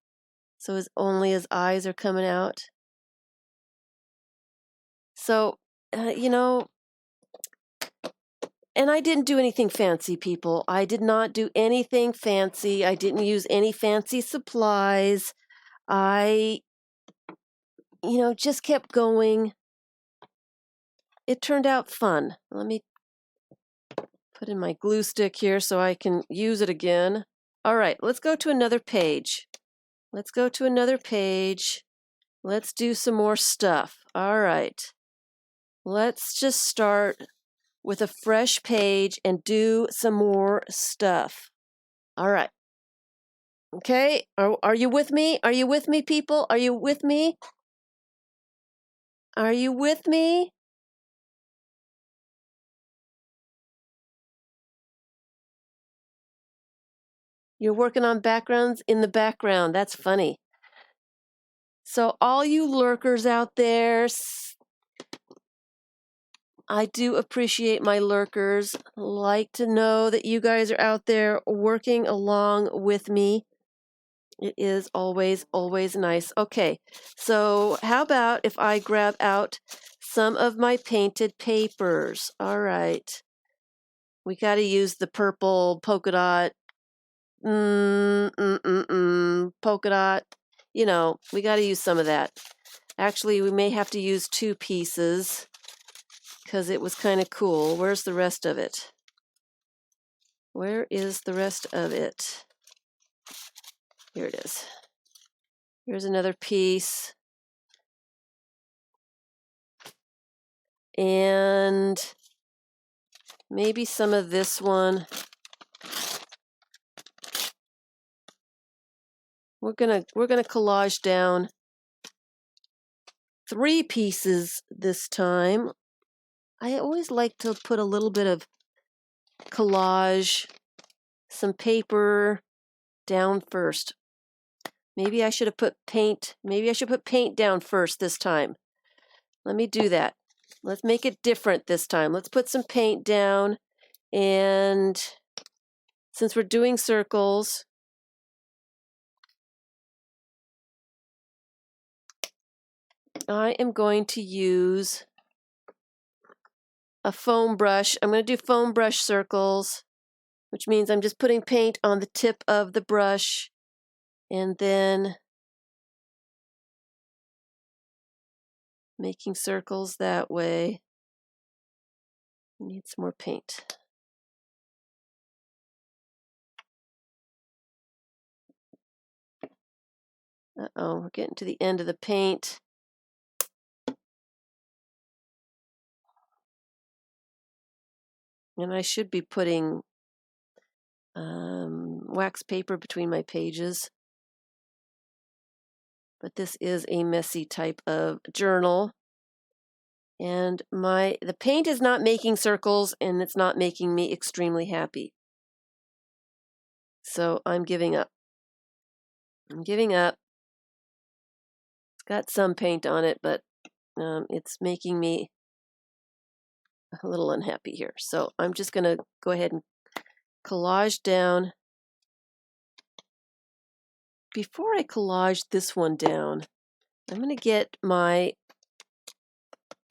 so only his eyes are coming out. So, you know, and I didn't do anything fancy, people. I did not do anything fancy. I didn't use any fancy supplies. I, just kept going. It turned out fun. Let me put in my glue stick here so I can use it again. All right, let's go to another page. Let's go to another page. Let's do some more stuff. All right. Let's just start with a fresh page and do some more stuff. All right. Okay, are you with me? Are you with me, people? Are you with me? Are you with me? You're working on backgrounds in the background. That's funny. So all you lurkers out there, I do appreciate my lurkers. Like to know that you guys are out there working along with me. It is always, always nice. Okay, so how about if I grab out some of my painted papers? All right. We got to use the purple polka dot. Polka dot. We got to use some of that. Actually, we may have to use 2 pieces because it was kind of cool. Where's the rest of it? Where is the rest of it? Here it is. Here's another piece. And maybe some of this one. We're gonna collage down 3 pieces this time. I always like to put a little bit of collage, some paper down first. Maybe I should have put paint. Maybe I should put paint down first this time. Let me do that. Let's make it different this time. Let's put some paint down. And since we're doing circles, I am going to use a foam brush. I'm going to do foam brush circles, which means I'm just putting paint on the tip of the brush and then making circles that way. Need some more paint. Uh-oh, we're getting to the end of the paint. And I should be putting wax paper between my pages. But this is a messy type of journal. And the paint is not making circles, and it's not making me extremely happy. So I'm giving up. I'm giving up. It's got some paint on it, but it's making me a little unhappy here. So I'm just going to go ahead and collage down. Before I collage this one down, I'm going to get my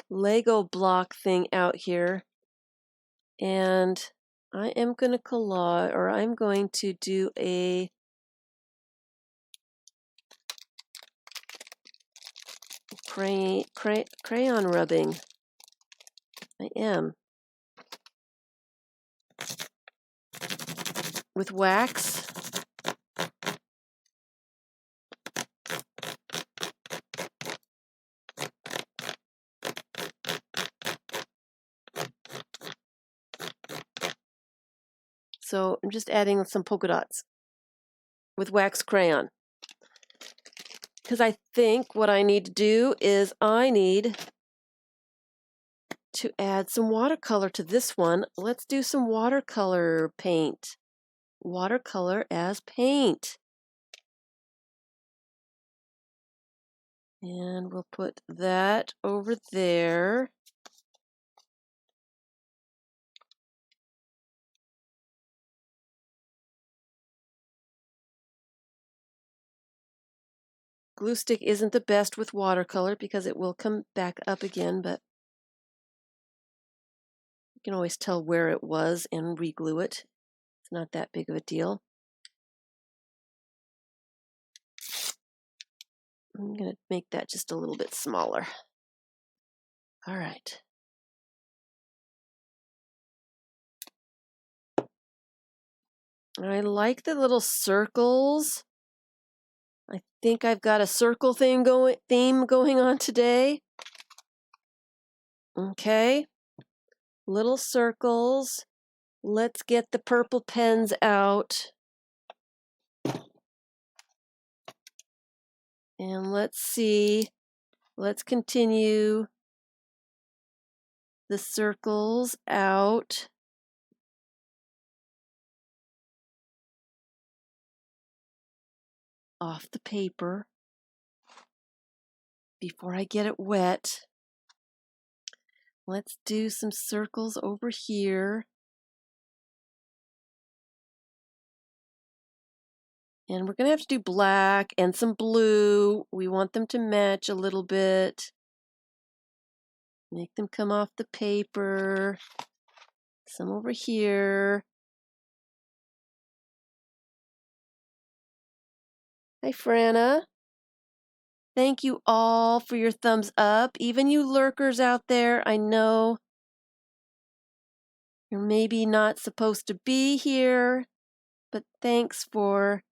Lego block thing out here, and I am going to collage, or I'm going to do a crayon rubbing. I am. With wax. So I'm just adding some polka dots with wax crayon. Because I think what I need to do is I need to add some watercolor to this one. Let's do some watercolor paint. Watercolor as paint. And we'll put that over there. Glue stick isn't the best with watercolor because it will come back up again, but you can always tell where it was and re-glue it. It's not that big of a deal. I'm going to make that just a little bit smaller. All right. I like the little circles. I think I've got a circle theme going on today. Okay. Little circles. Let's get the purple pens out. And let's see. Let's continue the circles out. Off the paper before I get it wet. Let's do some circles over here. And we're going to have to do black and some blue. We want them to match a little bit. Make them come off the paper. Some over here. Hi, Franna. Thank you all for your thumbs up. Even you lurkers out there, I know you're maybe not supposed to be here, but thanks for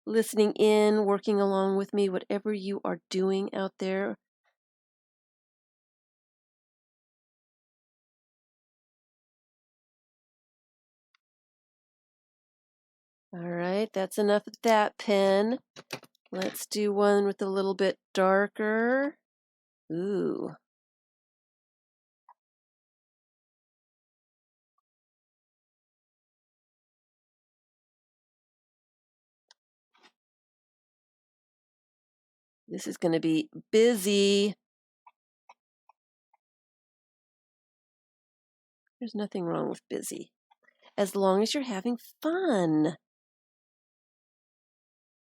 listening in, working along with me, whatever you are doing out there. All right, that's enough of that pen. Let's do one with a little bit darker. Ooh. This is going to be busy. There's nothing wrong with busy, as long as you're having fun.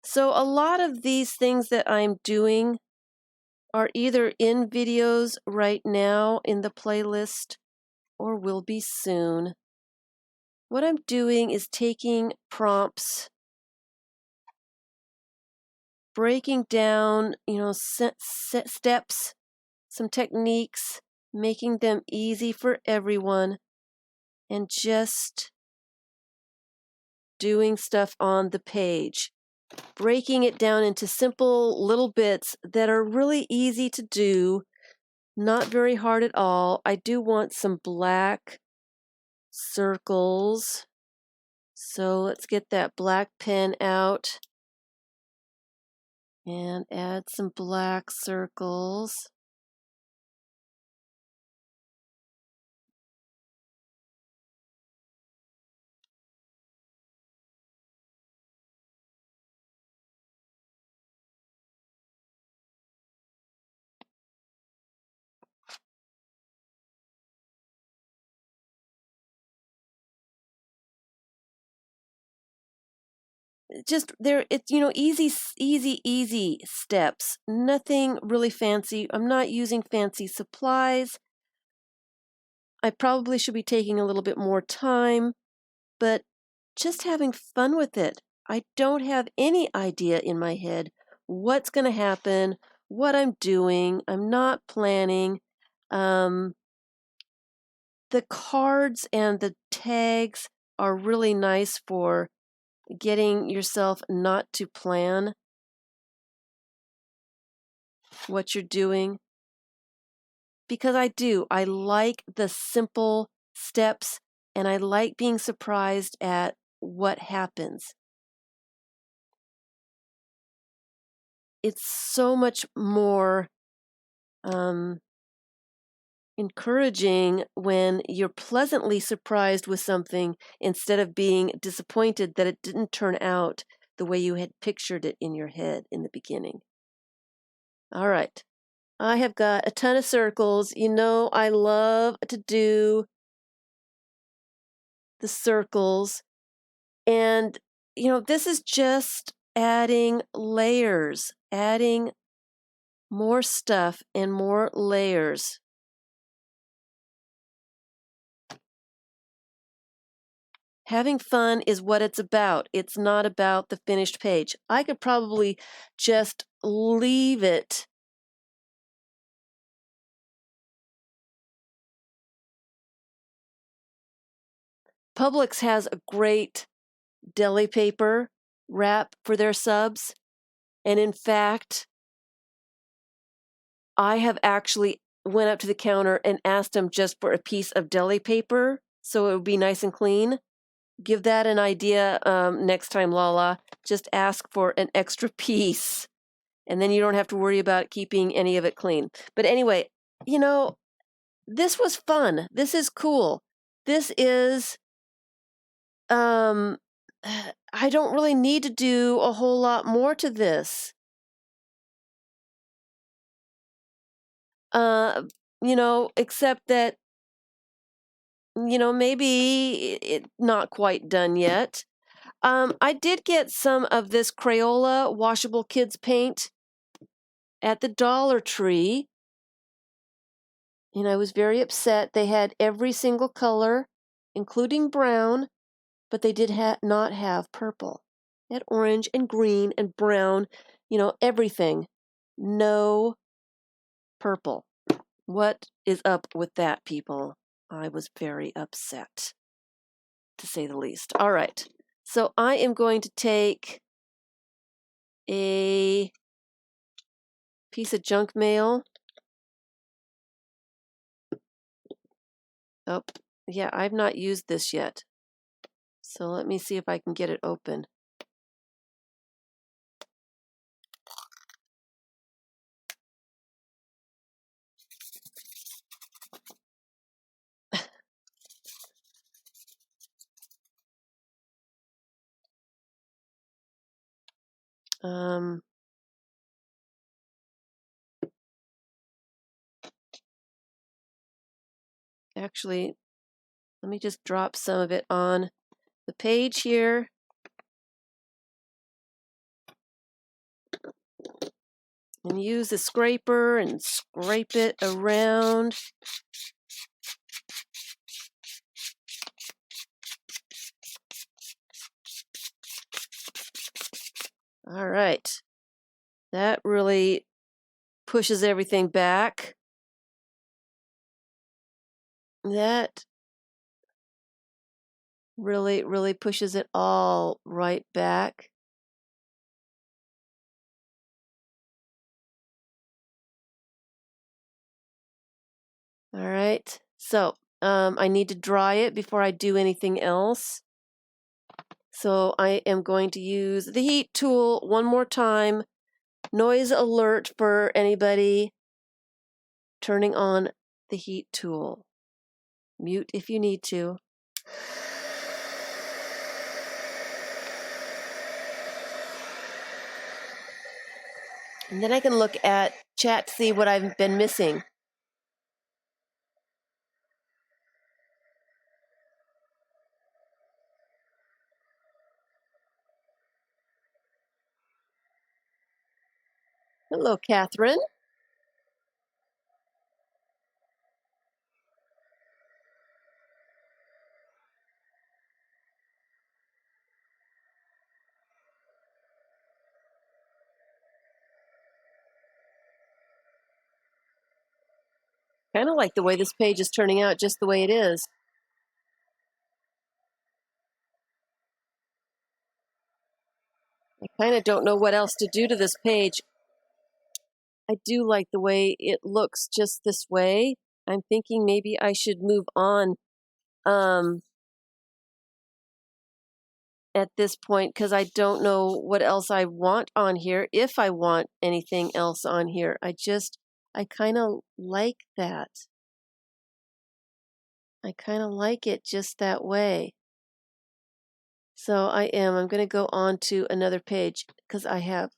So a lot of these things that I'm doing are either in videos right now in the playlist or will be soon. What I'm doing is taking prompts, breaking down, steps, some techniques, making them easy for everyone, and just doing stuff on the page. Breaking it down into simple little bits that are really easy to do, not very hard at all. I do want some black circles. So let's get that black pen out and add some black circles. Just there, it's easy steps. Nothing really fancy. I'm not using fancy supplies. I probably should be taking a little bit more time, but just having fun with it. I don't have any idea in my head what's going to happen, what I'm doing. I'm not planning. The cards and the tags are really nice for getting yourself not to plan what you're doing. Because I like the simple steps and I like being surprised at what happens. It's so much more encouraging when you're pleasantly surprised with something instead of being disappointed that it didn't turn out the way you had pictured it in your head in the beginning. All right. I have got a ton of circles. You know, I love to do the circles. And, you know, this is just adding layers, adding more stuff and more layers. Having fun is what it's about. It's not about the finished page. I could probably just leave it Publix has a great deli paper wrap for their subs. And in fact, I have actually went up to the counter and asked them just for a piece of deli paper so it would be nice and clean. Give that an idea next time, Lala. Just ask for an extra piece, and then you don't have to worry about keeping any of it clean. But anyway, you know, this was fun. This is cool. This is, I don't really need to do a whole lot more to this. You know, except that, you know, maybe it's not quite done yet. I did get some of this Crayola washable kids paint at the Dollar Tree, and I was very upset. They had every single color, including brown, but they did not have purple. They had orange and green and brown, you know, everything. No purple. What is up with that, people? I was very upset, to say the least. All right. So I am going to take a piece of junk mail. Oh, yeah, I've not used this yet. So let me see if I can get it open. Actually, let me just drop some of it on the page here. And use the scraper and scrape it around. All right. That really pushes everything back. That really pushes it all right back. All right. So I need to dry it before I do anything else. So I am going to use the heat tool one more time. Noise alert for anybody turning on the heat tool. Mute if you need to. And then I can look at chat to see what I've been missing. Hello, Catherine. Kind of like the way this page is turning out just the way it is. I kind of don't know what else to do to this page. I do like the way it looks just this way. I'm thinking maybe I should move on at this point because I don't know what else I want on here, if I want anything else on here. I kind of like that. I kind of like it just that way. So I'm going to go on to another page because I have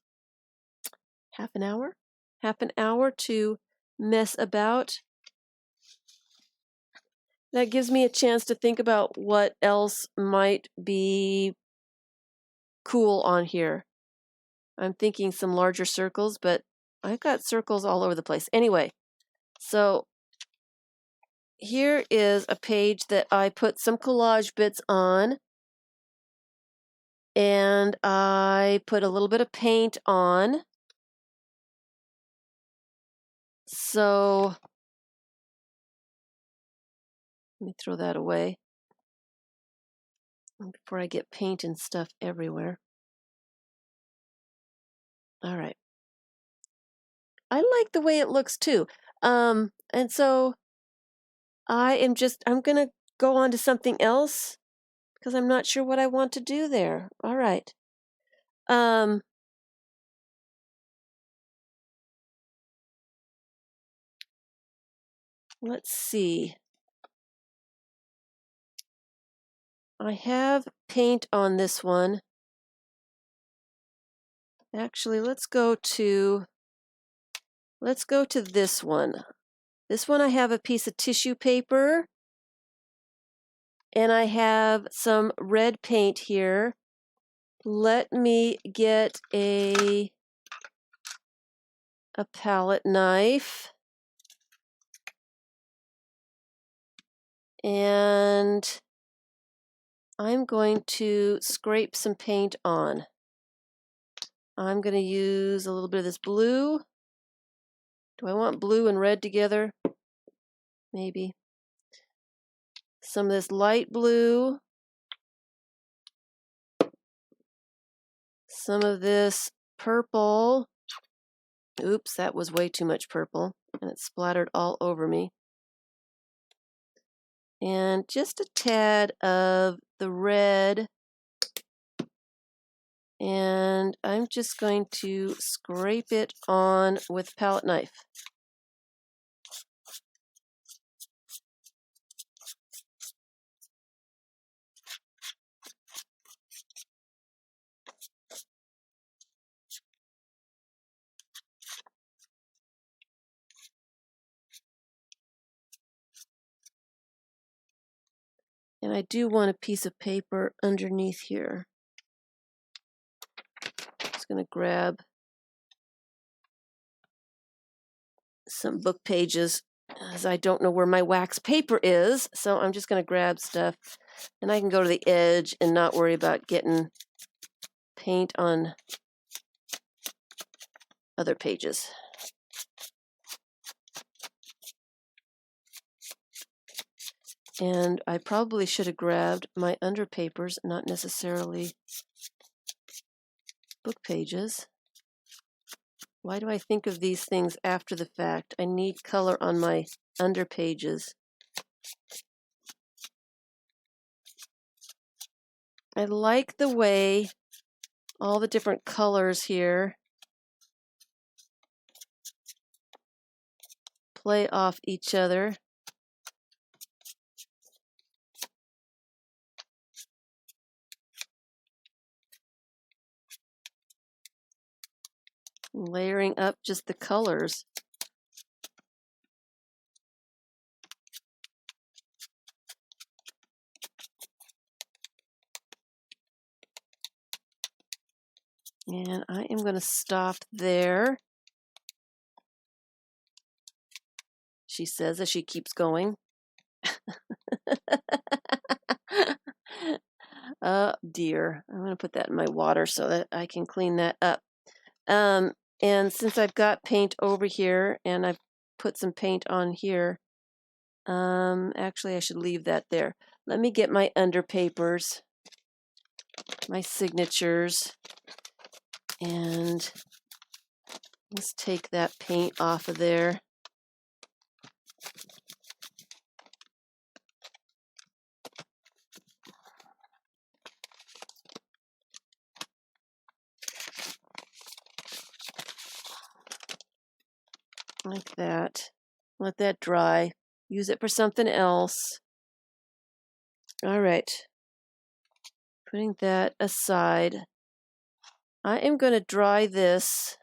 half an hour to mess about. That gives me a chance to think about what else might be cool on here. I'm thinking some larger circles, but I've got circles all over the place. Anyway, so here is a page that I put some collage bits on, and I put a little bit of paint on. So let me throw that away before I get paint and stuff everywhere. All right. I like the way it looks too. And so I'm going to go on to something else because I'm not sure what I want to do there. All right. Let's see. I have paint on this one. Actually, let's go to this one. This one I have a piece of tissue paper, and I have some red paint here. Let me get a palette knife, and I'm going to scrape some paint on. I'm going to use a little bit of this blue. Do I want blue and red together? Maybe. Some of this light blue. Some of this purple. Oops, that was way too much purple, and it splattered all over me. And just a tad of the red. And I'm just going to scrape it on with palette knife. And I do want a piece of paper underneath here. Just going to grab some book pages, as I don't know where my wax paper is, so I'm just going to grab stuff, and I can go to the edge and not worry about getting paint on other pages. And I probably should have grabbed my underpapers, not necessarily book pages. Why do I think of these things after the fact? I need color on my underpages. I like the way all the different colors here play off each other. Layering up just the colors. And I am going to stop there, she says as she keeps going. Oh dear, I'm going to put that in my water so that I can clean that up. And since I've got paint over here and I've put some paint on here, actually I should leave that there. Let me get my underpapers, my signatures, and let's take that paint off of there. Like that. Let that dry. Use it for something else. All right. Putting that aside, I am going to dry this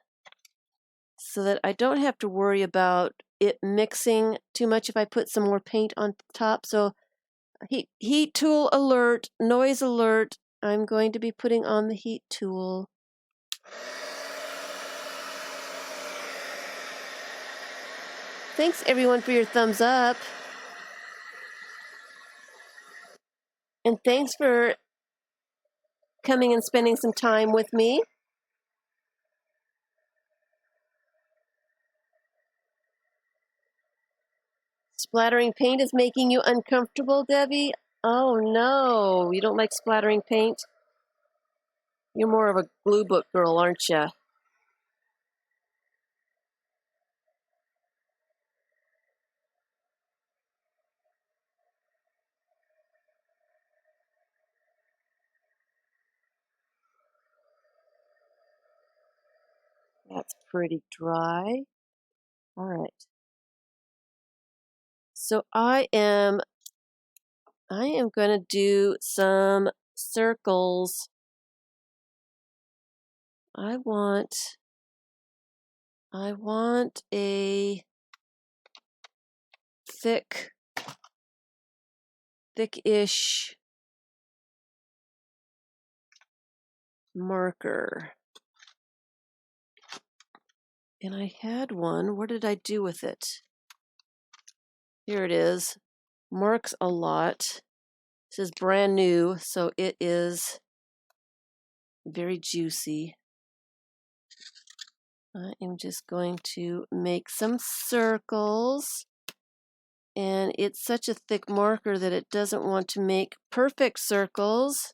so that I don't have to worry about it mixing too much if I put some more paint on top. So heat tool alert, noise alert. I'm going to be putting on the heat tool. Thanks everyone for your thumbs up. And thanks for coming and spending some time with me. Splattering paint is making you uncomfortable, Debbie? Oh no, you don't like splattering paint? You're more of a glue book girl, aren't you? That's pretty dry. All right. So I am going to do some circles. I want a thick-ish marker. And I had one. What did I do with it? Here it is. Marks a lot. This is brand new, so it is very juicy. I am just going to make some circles. And it's such a thick marker that it doesn't want to make perfect circles.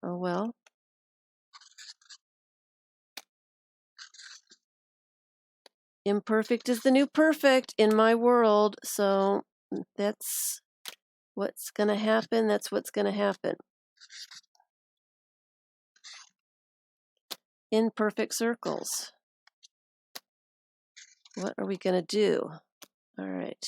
Oh well. Imperfect is the new perfect in my world, so that's what's going to happen. That's what's going to happen. Imperfect circles. What are we going to do? All right.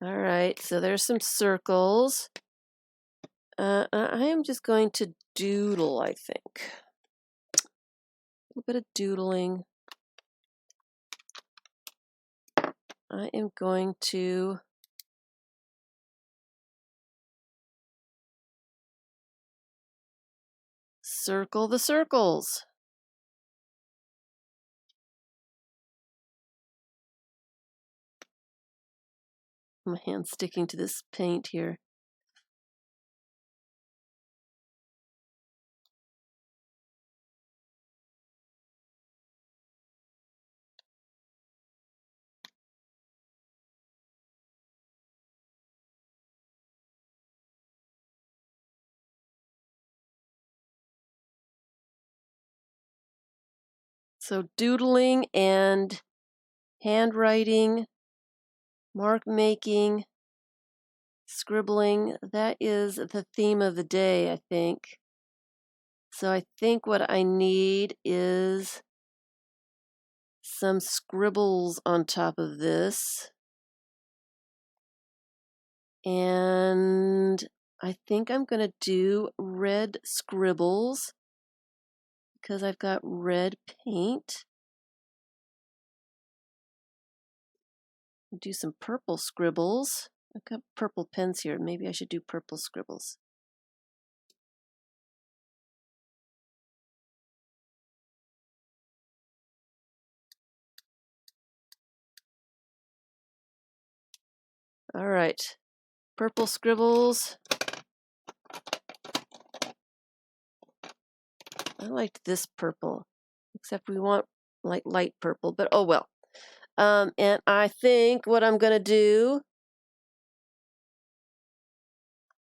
All right, so there's some circles. I am just going to doodle, I think. A little bit of doodling. I am going to circle the circles. My hand's sticking to this paint here. So doodling and handwriting, mark making, scribbling, that is the theme of the day, I think. So I think what I need is some scribbles on top of this. And I think I'm going to do red scribbles because I've got red paint. Do some purple scribbles. I've got purple pens here. Maybe I should do purple scribbles. All right, purple scribbles. I liked this purple, except we want like light purple, but oh well. And I think what I'm going to do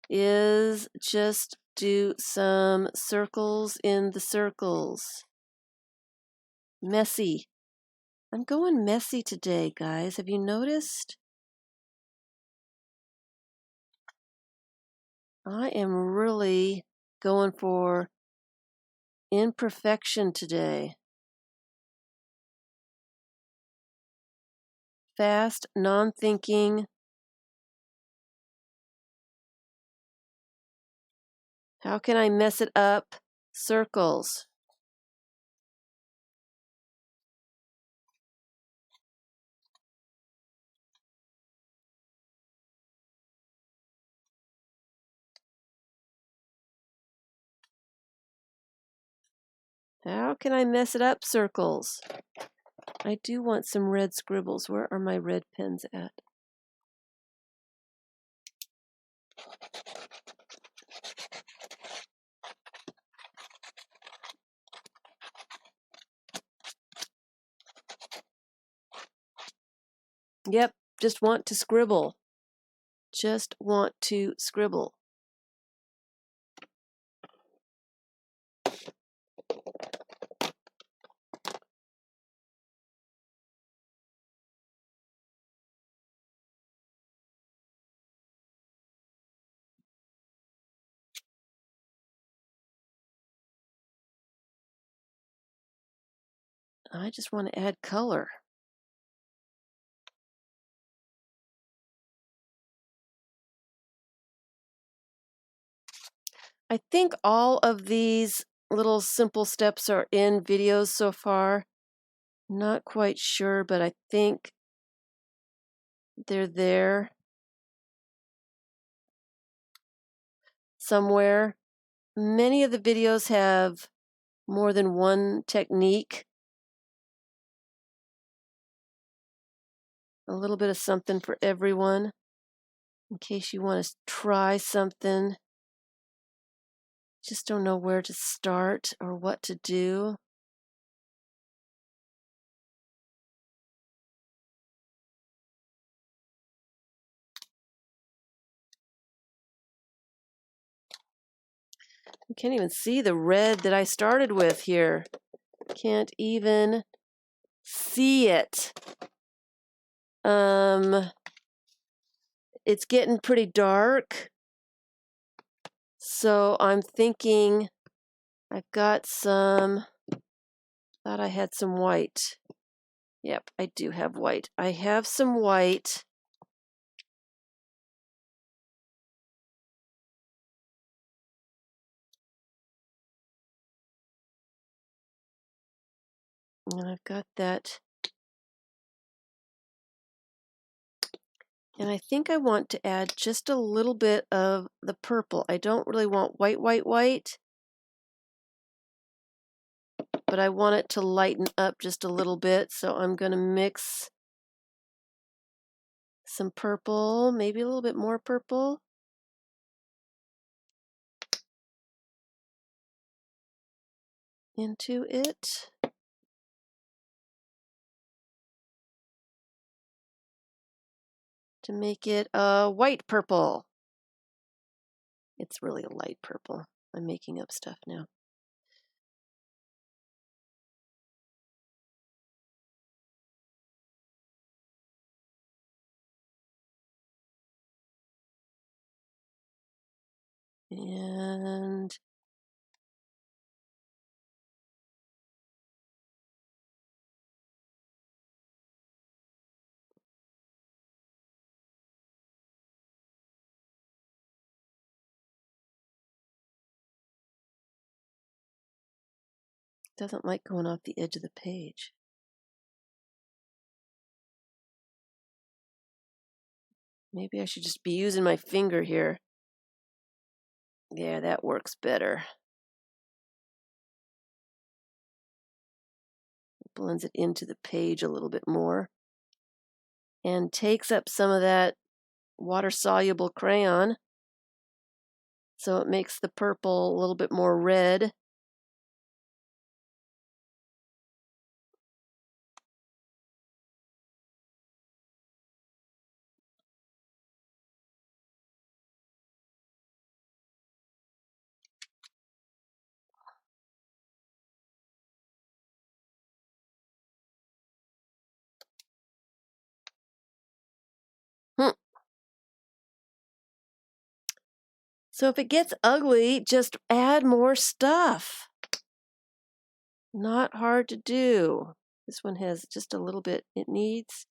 is just do some circles in the circles. Messy. I'm going messy today, guys. Have you noticed? I am really going for Imperfection today. Fast, non-thinking. How can I mess it up? Circles. How can I mess it up? Circles. I do want some red scribbles. Where are my red pens at? Yep, just want to scribble. Just want to scribble. I just want to add color. I think all of these little simple steps are in videos so far. Not quite sure, but I think they're there somewhere. Many of the videos have more than one technique. A little bit of something for everyone in case you want to try something. Just don't know where to start or what to do. You can't even see the red that I started with here. Can't even see it. It's getting pretty dark. So I'm thinking I've got some, thought I had some white. Yep, I do have white. I have some white. And I've got that. And I think I want to add just a little bit of the purple. I don't really want white, white, white. But I want it to lighten up just a little bit. So I'm going to mix some purple, maybe a little bit more purple. Into it. To make it a white purple. It's really a light purple. I'm making up stuff now. And it doesn't like going off the edge of the page. Maybe I should just be using my finger here. Yeah, that works better. Blends it into the page a little bit more. And takes up some of that water-soluble crayon. So it makes the purple a little bit more red. So if it gets ugly, just add more stuff. Not hard to do. This one has just a little bit. It needs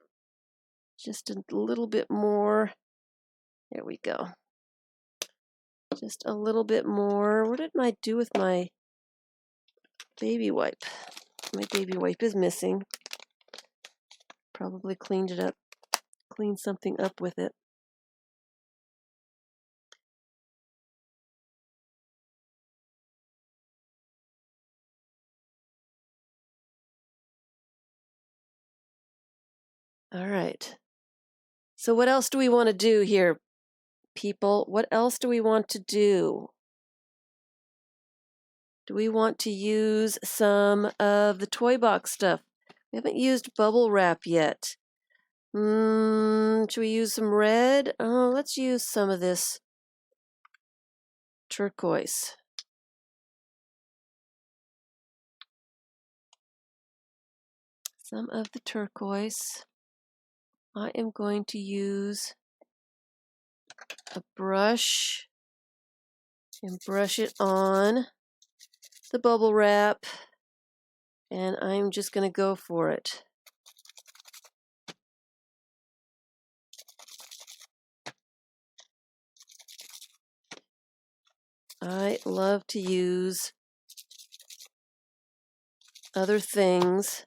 just a little bit more. There we go. Just a little bit more. What did I do with my baby wipe? My baby wipe is missing. Probably cleaned it up. Cleaned something up with it. All right. So what else do we want to do here, people? What else do we want to do? Do we want to use some of the toy box stuff? We haven't used bubble wrap yet. Should we use some red? Oh, let's use some of this turquoise. Some of the turquoise. I am going to use a brush and brush it on the bubble wrap, and I'm just going to go for it. I love to use other things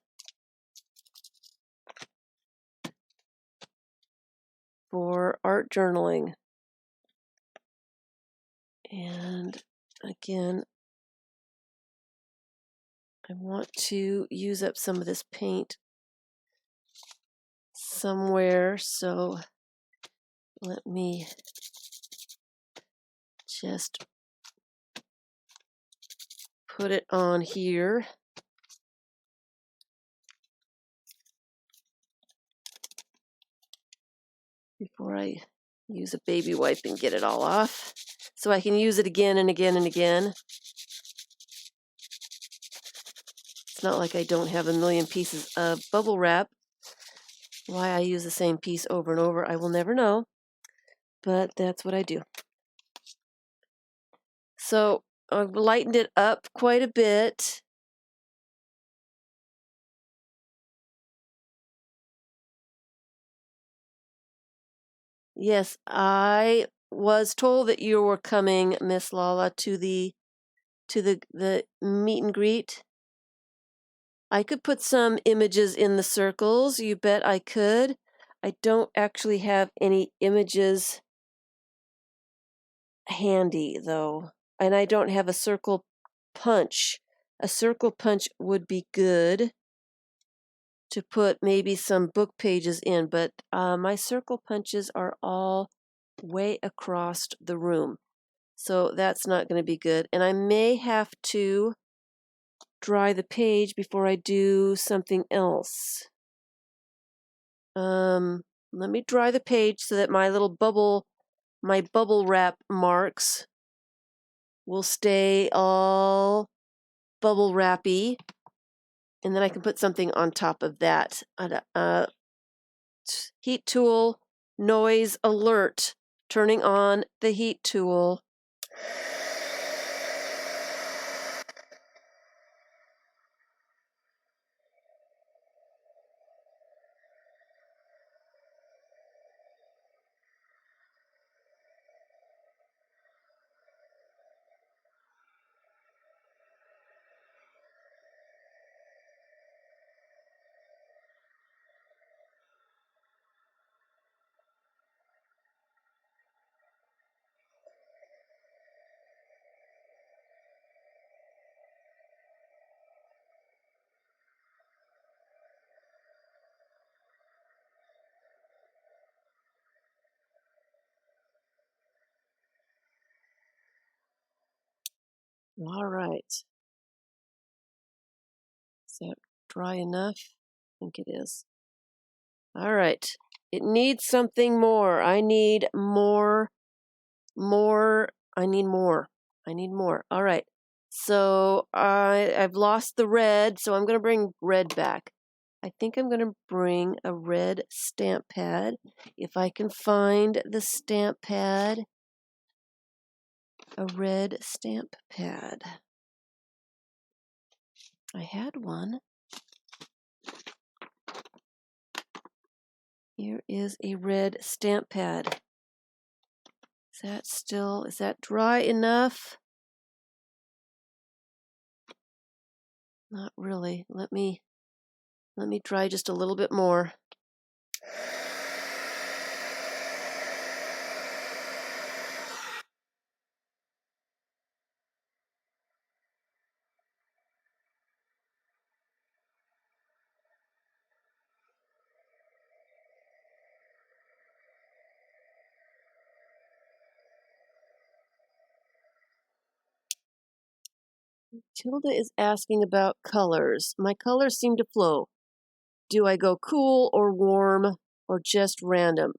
for art journaling. And again, I want to use up some of this paint somewhere, so let me just put it on here. Before I use a baby wipe and get it all off, so I can use it again and again and again. It's not like I don't have a million pieces of bubble wrap. Why I use the same piece over and over, I will never know, but that's what I do. So I've lightened it up quite a bit. Yes, I was told that you were coming, Miss Lala, to the meet and greet. I could put some images in the circles. You bet I could. I don't actually have any images handy, though. And I don't have a circle punch. A circle punch would be good to put maybe some book pages in, but my circle punches are all way across the room. So that's not going to be good. And I may have to dry the page before I do something else. Let me dry the page so that my bubble wrap marks will stay all bubble wrappy, and then I can put something on top of that. Heat tool, noise alert, turning on the heat tool. All right. Is that dry enough? I think it is. All right. It needs something more. I need more. I need more. All right. So I've lost the red, so I'm going to bring red back. I think I'm going to bring a red stamp pad. If I can find the stamp pad. A red stamp pad. I had one. Here is a red stamp pad. Is that dry enough? Not really. Let me dry just a little bit more. Tilda is asking about colors. My colors seem to flow. Do I go cool or warm or just random?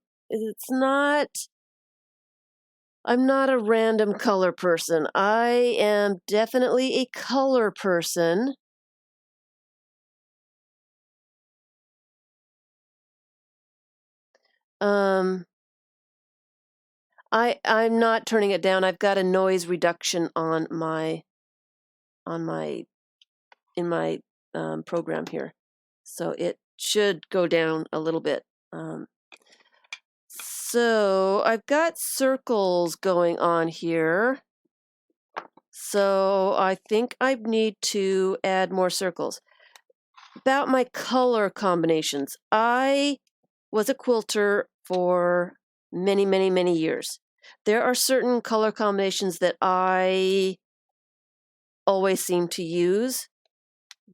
I'm not a random color person. I am definitely a color person. I'm not turning it down. I've got a noise reduction in my program here, so it should go down a little bit. So I've got circles going on here. So I think I need to add more circles. About my color combinations, I was a quilter for many, many, many years. There are certain color combinations that I always seem to use.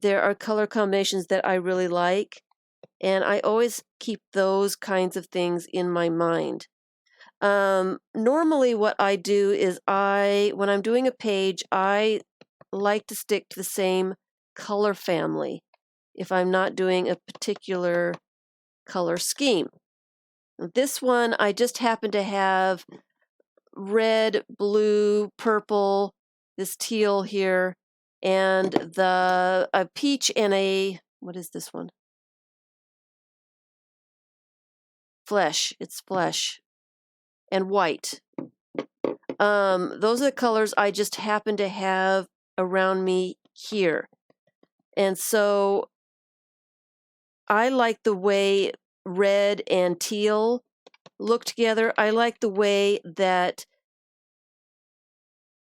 There are color combinations that I really like, and I always keep those kinds of things in my mind. Normally what I do is when I'm doing a page, I like to stick to the same color family if I'm not doing a particular color scheme. This one, I just happen to have red, blue, purple, this teal here, and a peach and what is this one? Flesh. It's flesh. And white. Those are the colors I just happen to have around me here. And so I like the way red and teal look together. I like the way that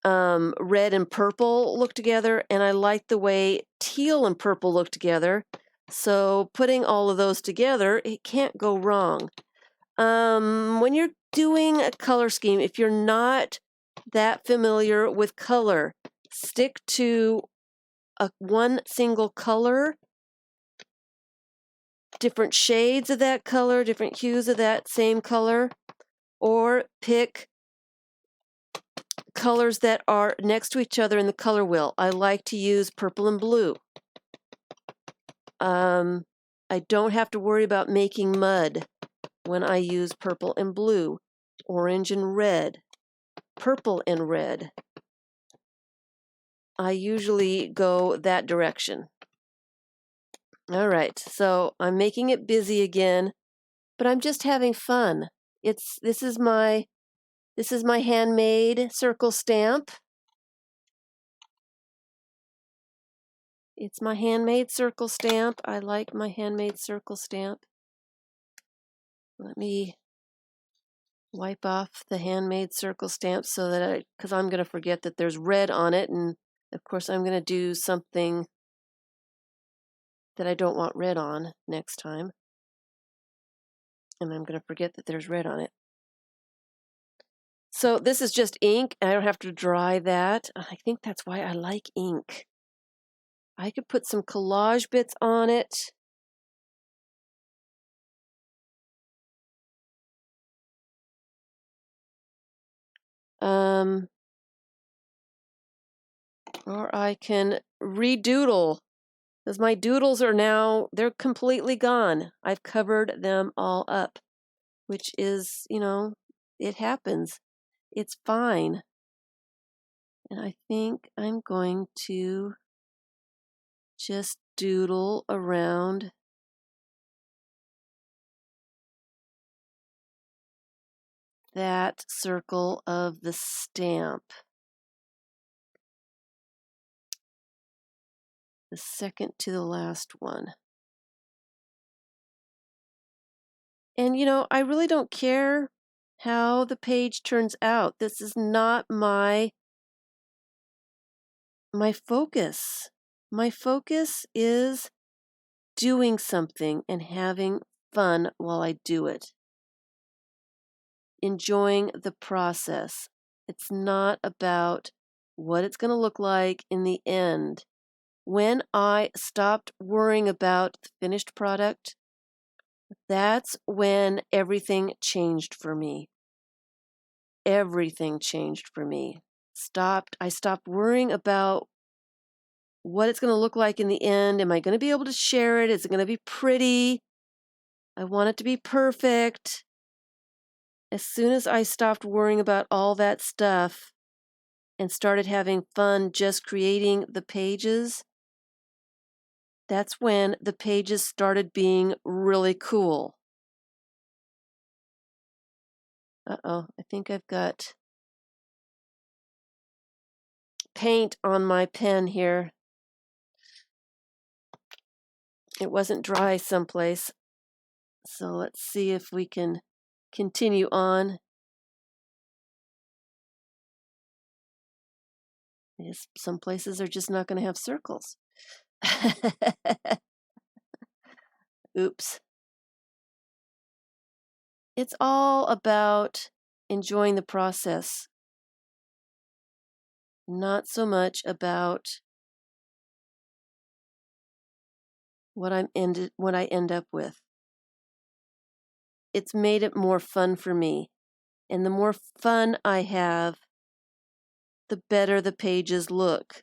red and purple look together, and I like the way teal and purple look together. So putting all of those together, it can't go wrong. When you're doing a color scheme, if you're not that familiar with color, stick to one single color, different shades of that color, different hues of that same color, or pick colors that are next to each other in the color wheel. I like to use purple and blue. I don't have to worry about making mud when I use purple and blue, orange and red, purple and red. I usually go that direction. All right, so I'm making it busy again, but I'm just having fun. This is my handmade circle stamp. It's my handmade circle stamp. I like my handmade circle stamp. Let me wipe off the handmade circle stamp because I'm going to forget that there's red on it, and of course I'm going to do something that I don't want red on next time, and I'm going to forget that there's red on it. So this is just ink. I don't have to dry that. I think that's why I like ink. I could put some collage bits on it. Or I can redoodle, because my doodles they're completely gone. I've covered them all up, which is, it happens. It's fine. And I think I'm going to just doodle around that circle of the stamp. the second to the last one. And I really don't care how the page turns out. This is not my focus. My focus is doing something and having fun while I do it. Enjoying the process. It's not about what it's going to look like in the end. When I stopped worrying about the finished product, that's when everything changed for me. Everything changed for me. I stopped worrying about what it's going to look like in the end. Am I going to be able to share it? Is it going to be pretty? I want it to be perfect. As soon as I stopped worrying about all that stuff and started having fun just creating the pages, that's when the pages started being really cool. Uh-oh, I think I've got paint on my pen here. It wasn't dry someplace. So let's see if we can continue on. Some places are just not going to have circles. Oops. It's all about enjoying the process, not so much about what I end up with. It's made it more fun for me. And the more fun I have, the better the pages look.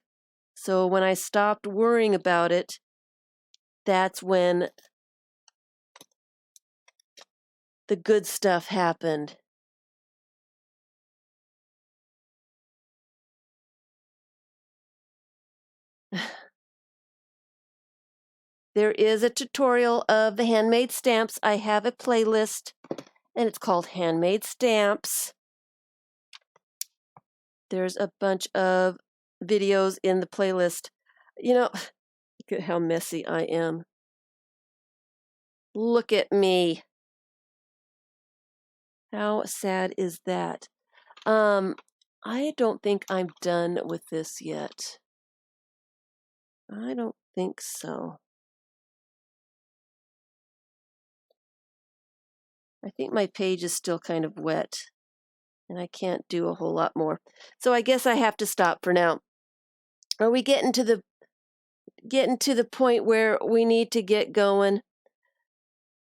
So when I stopped worrying about it, that's when the good stuff happened. There is a tutorial of the handmade stamps. I have a playlist, and it's called Handmade Stamps. There's a bunch of videos in the playlist. Look at how messy I am. Look at me. How sad is that? I don't think I'm done with this yet. I don't think so. I think my page is still kind of wet, and I can't do a whole lot more. So I guess I have to stop for now. Are we getting to the point where we need to get going?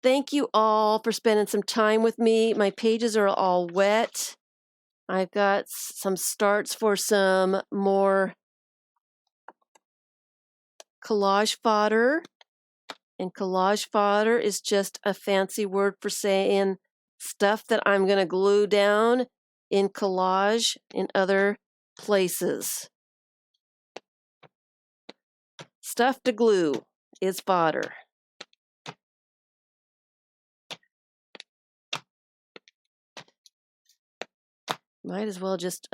Thank you all for spending some time with me. My pages are all wet. I've got some starts for some more collage fodder. And collage fodder is just a fancy word for saying stuff that I'm going to glue down in collage in other places. Stuff to glue is fodder. Might as well just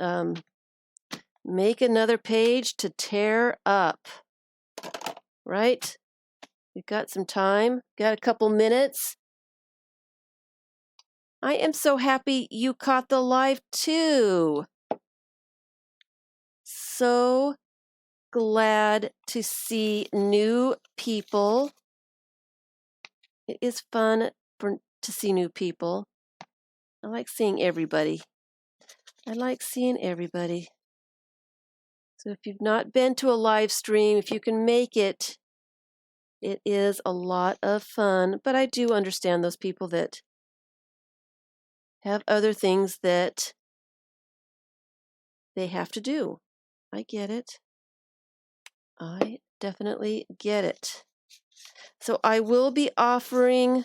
make another page to tear up, right? We've got some time, got a couple minutes. I am so happy you caught the live too. So glad to see new people. It is fun to see new people. I like seeing everybody. So if you've not been to a live stream, if you can make it, it is a lot of fun. But I do understand those people that have other things that they have to do. I get it. I definitely get it. So I will be offering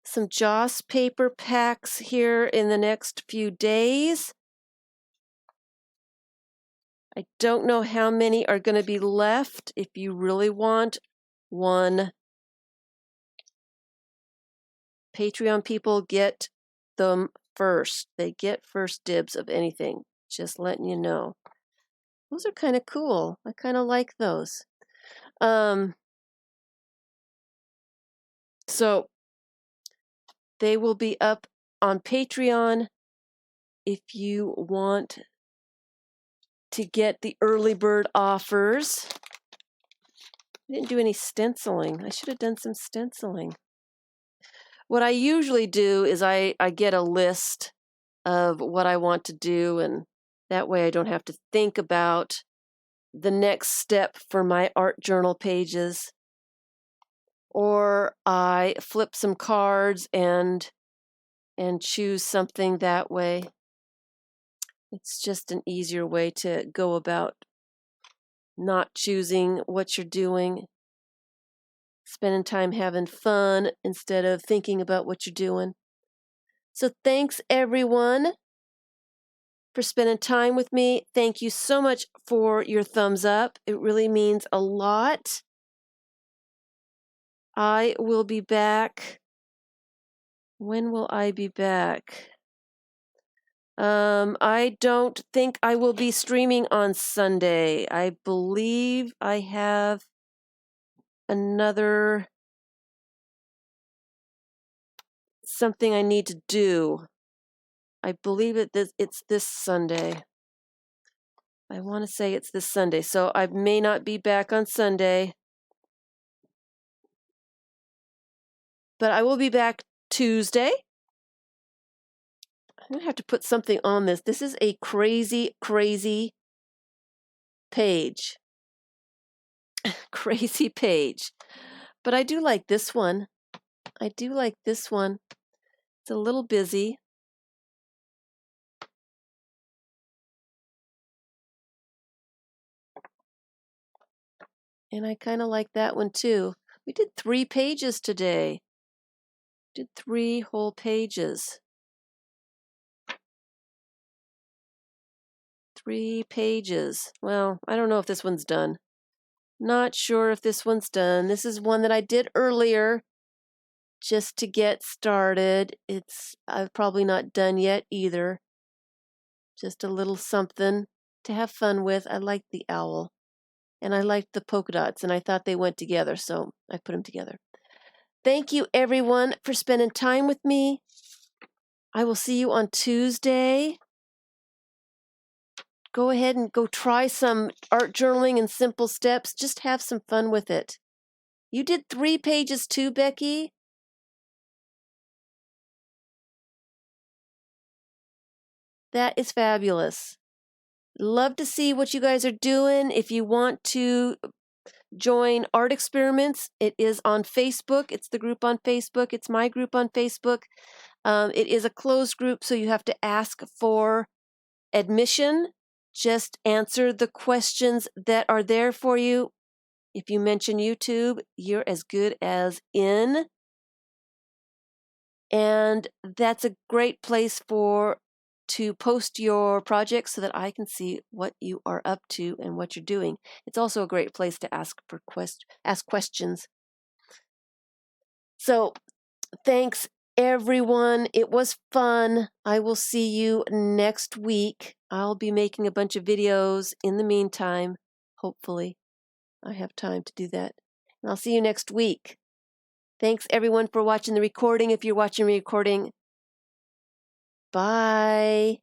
some Joss paper packs here in the next few days. I don't know how many are going to be left. If you really want one, Patreon people get them first. They get first dibs of anything. Just letting you know. Those are kind of cool. I kind of like those. So they will be up on Patreon if you want to get the early bird offers. I didn't do any stenciling. I should have done some stenciling. What I usually do is I get a list of what I want to do, and that way I don't have to think about the next step for my art journal pages. Or I flip some cards and choose something that way. It's just an easier way to go about not choosing what you're doing, spending time having fun instead of thinking about what you're doing. So thanks everyone for spending time with me. Thank you so much for your thumbs up. It really means a lot. I will be back. When will I be back? I don't think I will be streaming on Sunday. I believe I have another something I need to do. I believe it's this Sunday. I want to say it's this Sunday, so I may not be back on Sunday. But I will be back Tuesday. I'm going to have to put something on this. This is a crazy, crazy page. Crazy page. But I do like this one. I do like this one. It's a little busy. And I kind of like that one too. We did 3 pages today. Did 3 whole pages. 3 pages. Well, I don't know if this one's done. Not sure if this one's done. This is one that I did earlier just to get started. I've probably not done yet either. Just a little something to have fun with. I like the owl. And I liked the polka dots, and I thought they went together, so I put them together. Thank you, everyone, for spending time with me. I will see you on Tuesday. Go ahead and go try some art journaling in simple steps. Just have some fun with it. You did 3 pages too, Becky? That is fabulous. Love to see what you guys are doing. If you want to join Art Experiments, it is on Facebook. It's the group on Facebook. It's my group on Facebook. It is a closed group, so you have to ask for admission. Just answer the questions that are there for you. If you mention YouTube, you're as good as in. And that's a great place to post your projects so that I can see what you are up to and what you're doing. It's also a great place to ask questions. So thanks everyone. It was fun. I will see you next week. I'll be making a bunch of videos in the meantime. Hopefully I have time to do that. And I'll see you next week. Thanks everyone for watching the recording. If you're watching the recording, bye.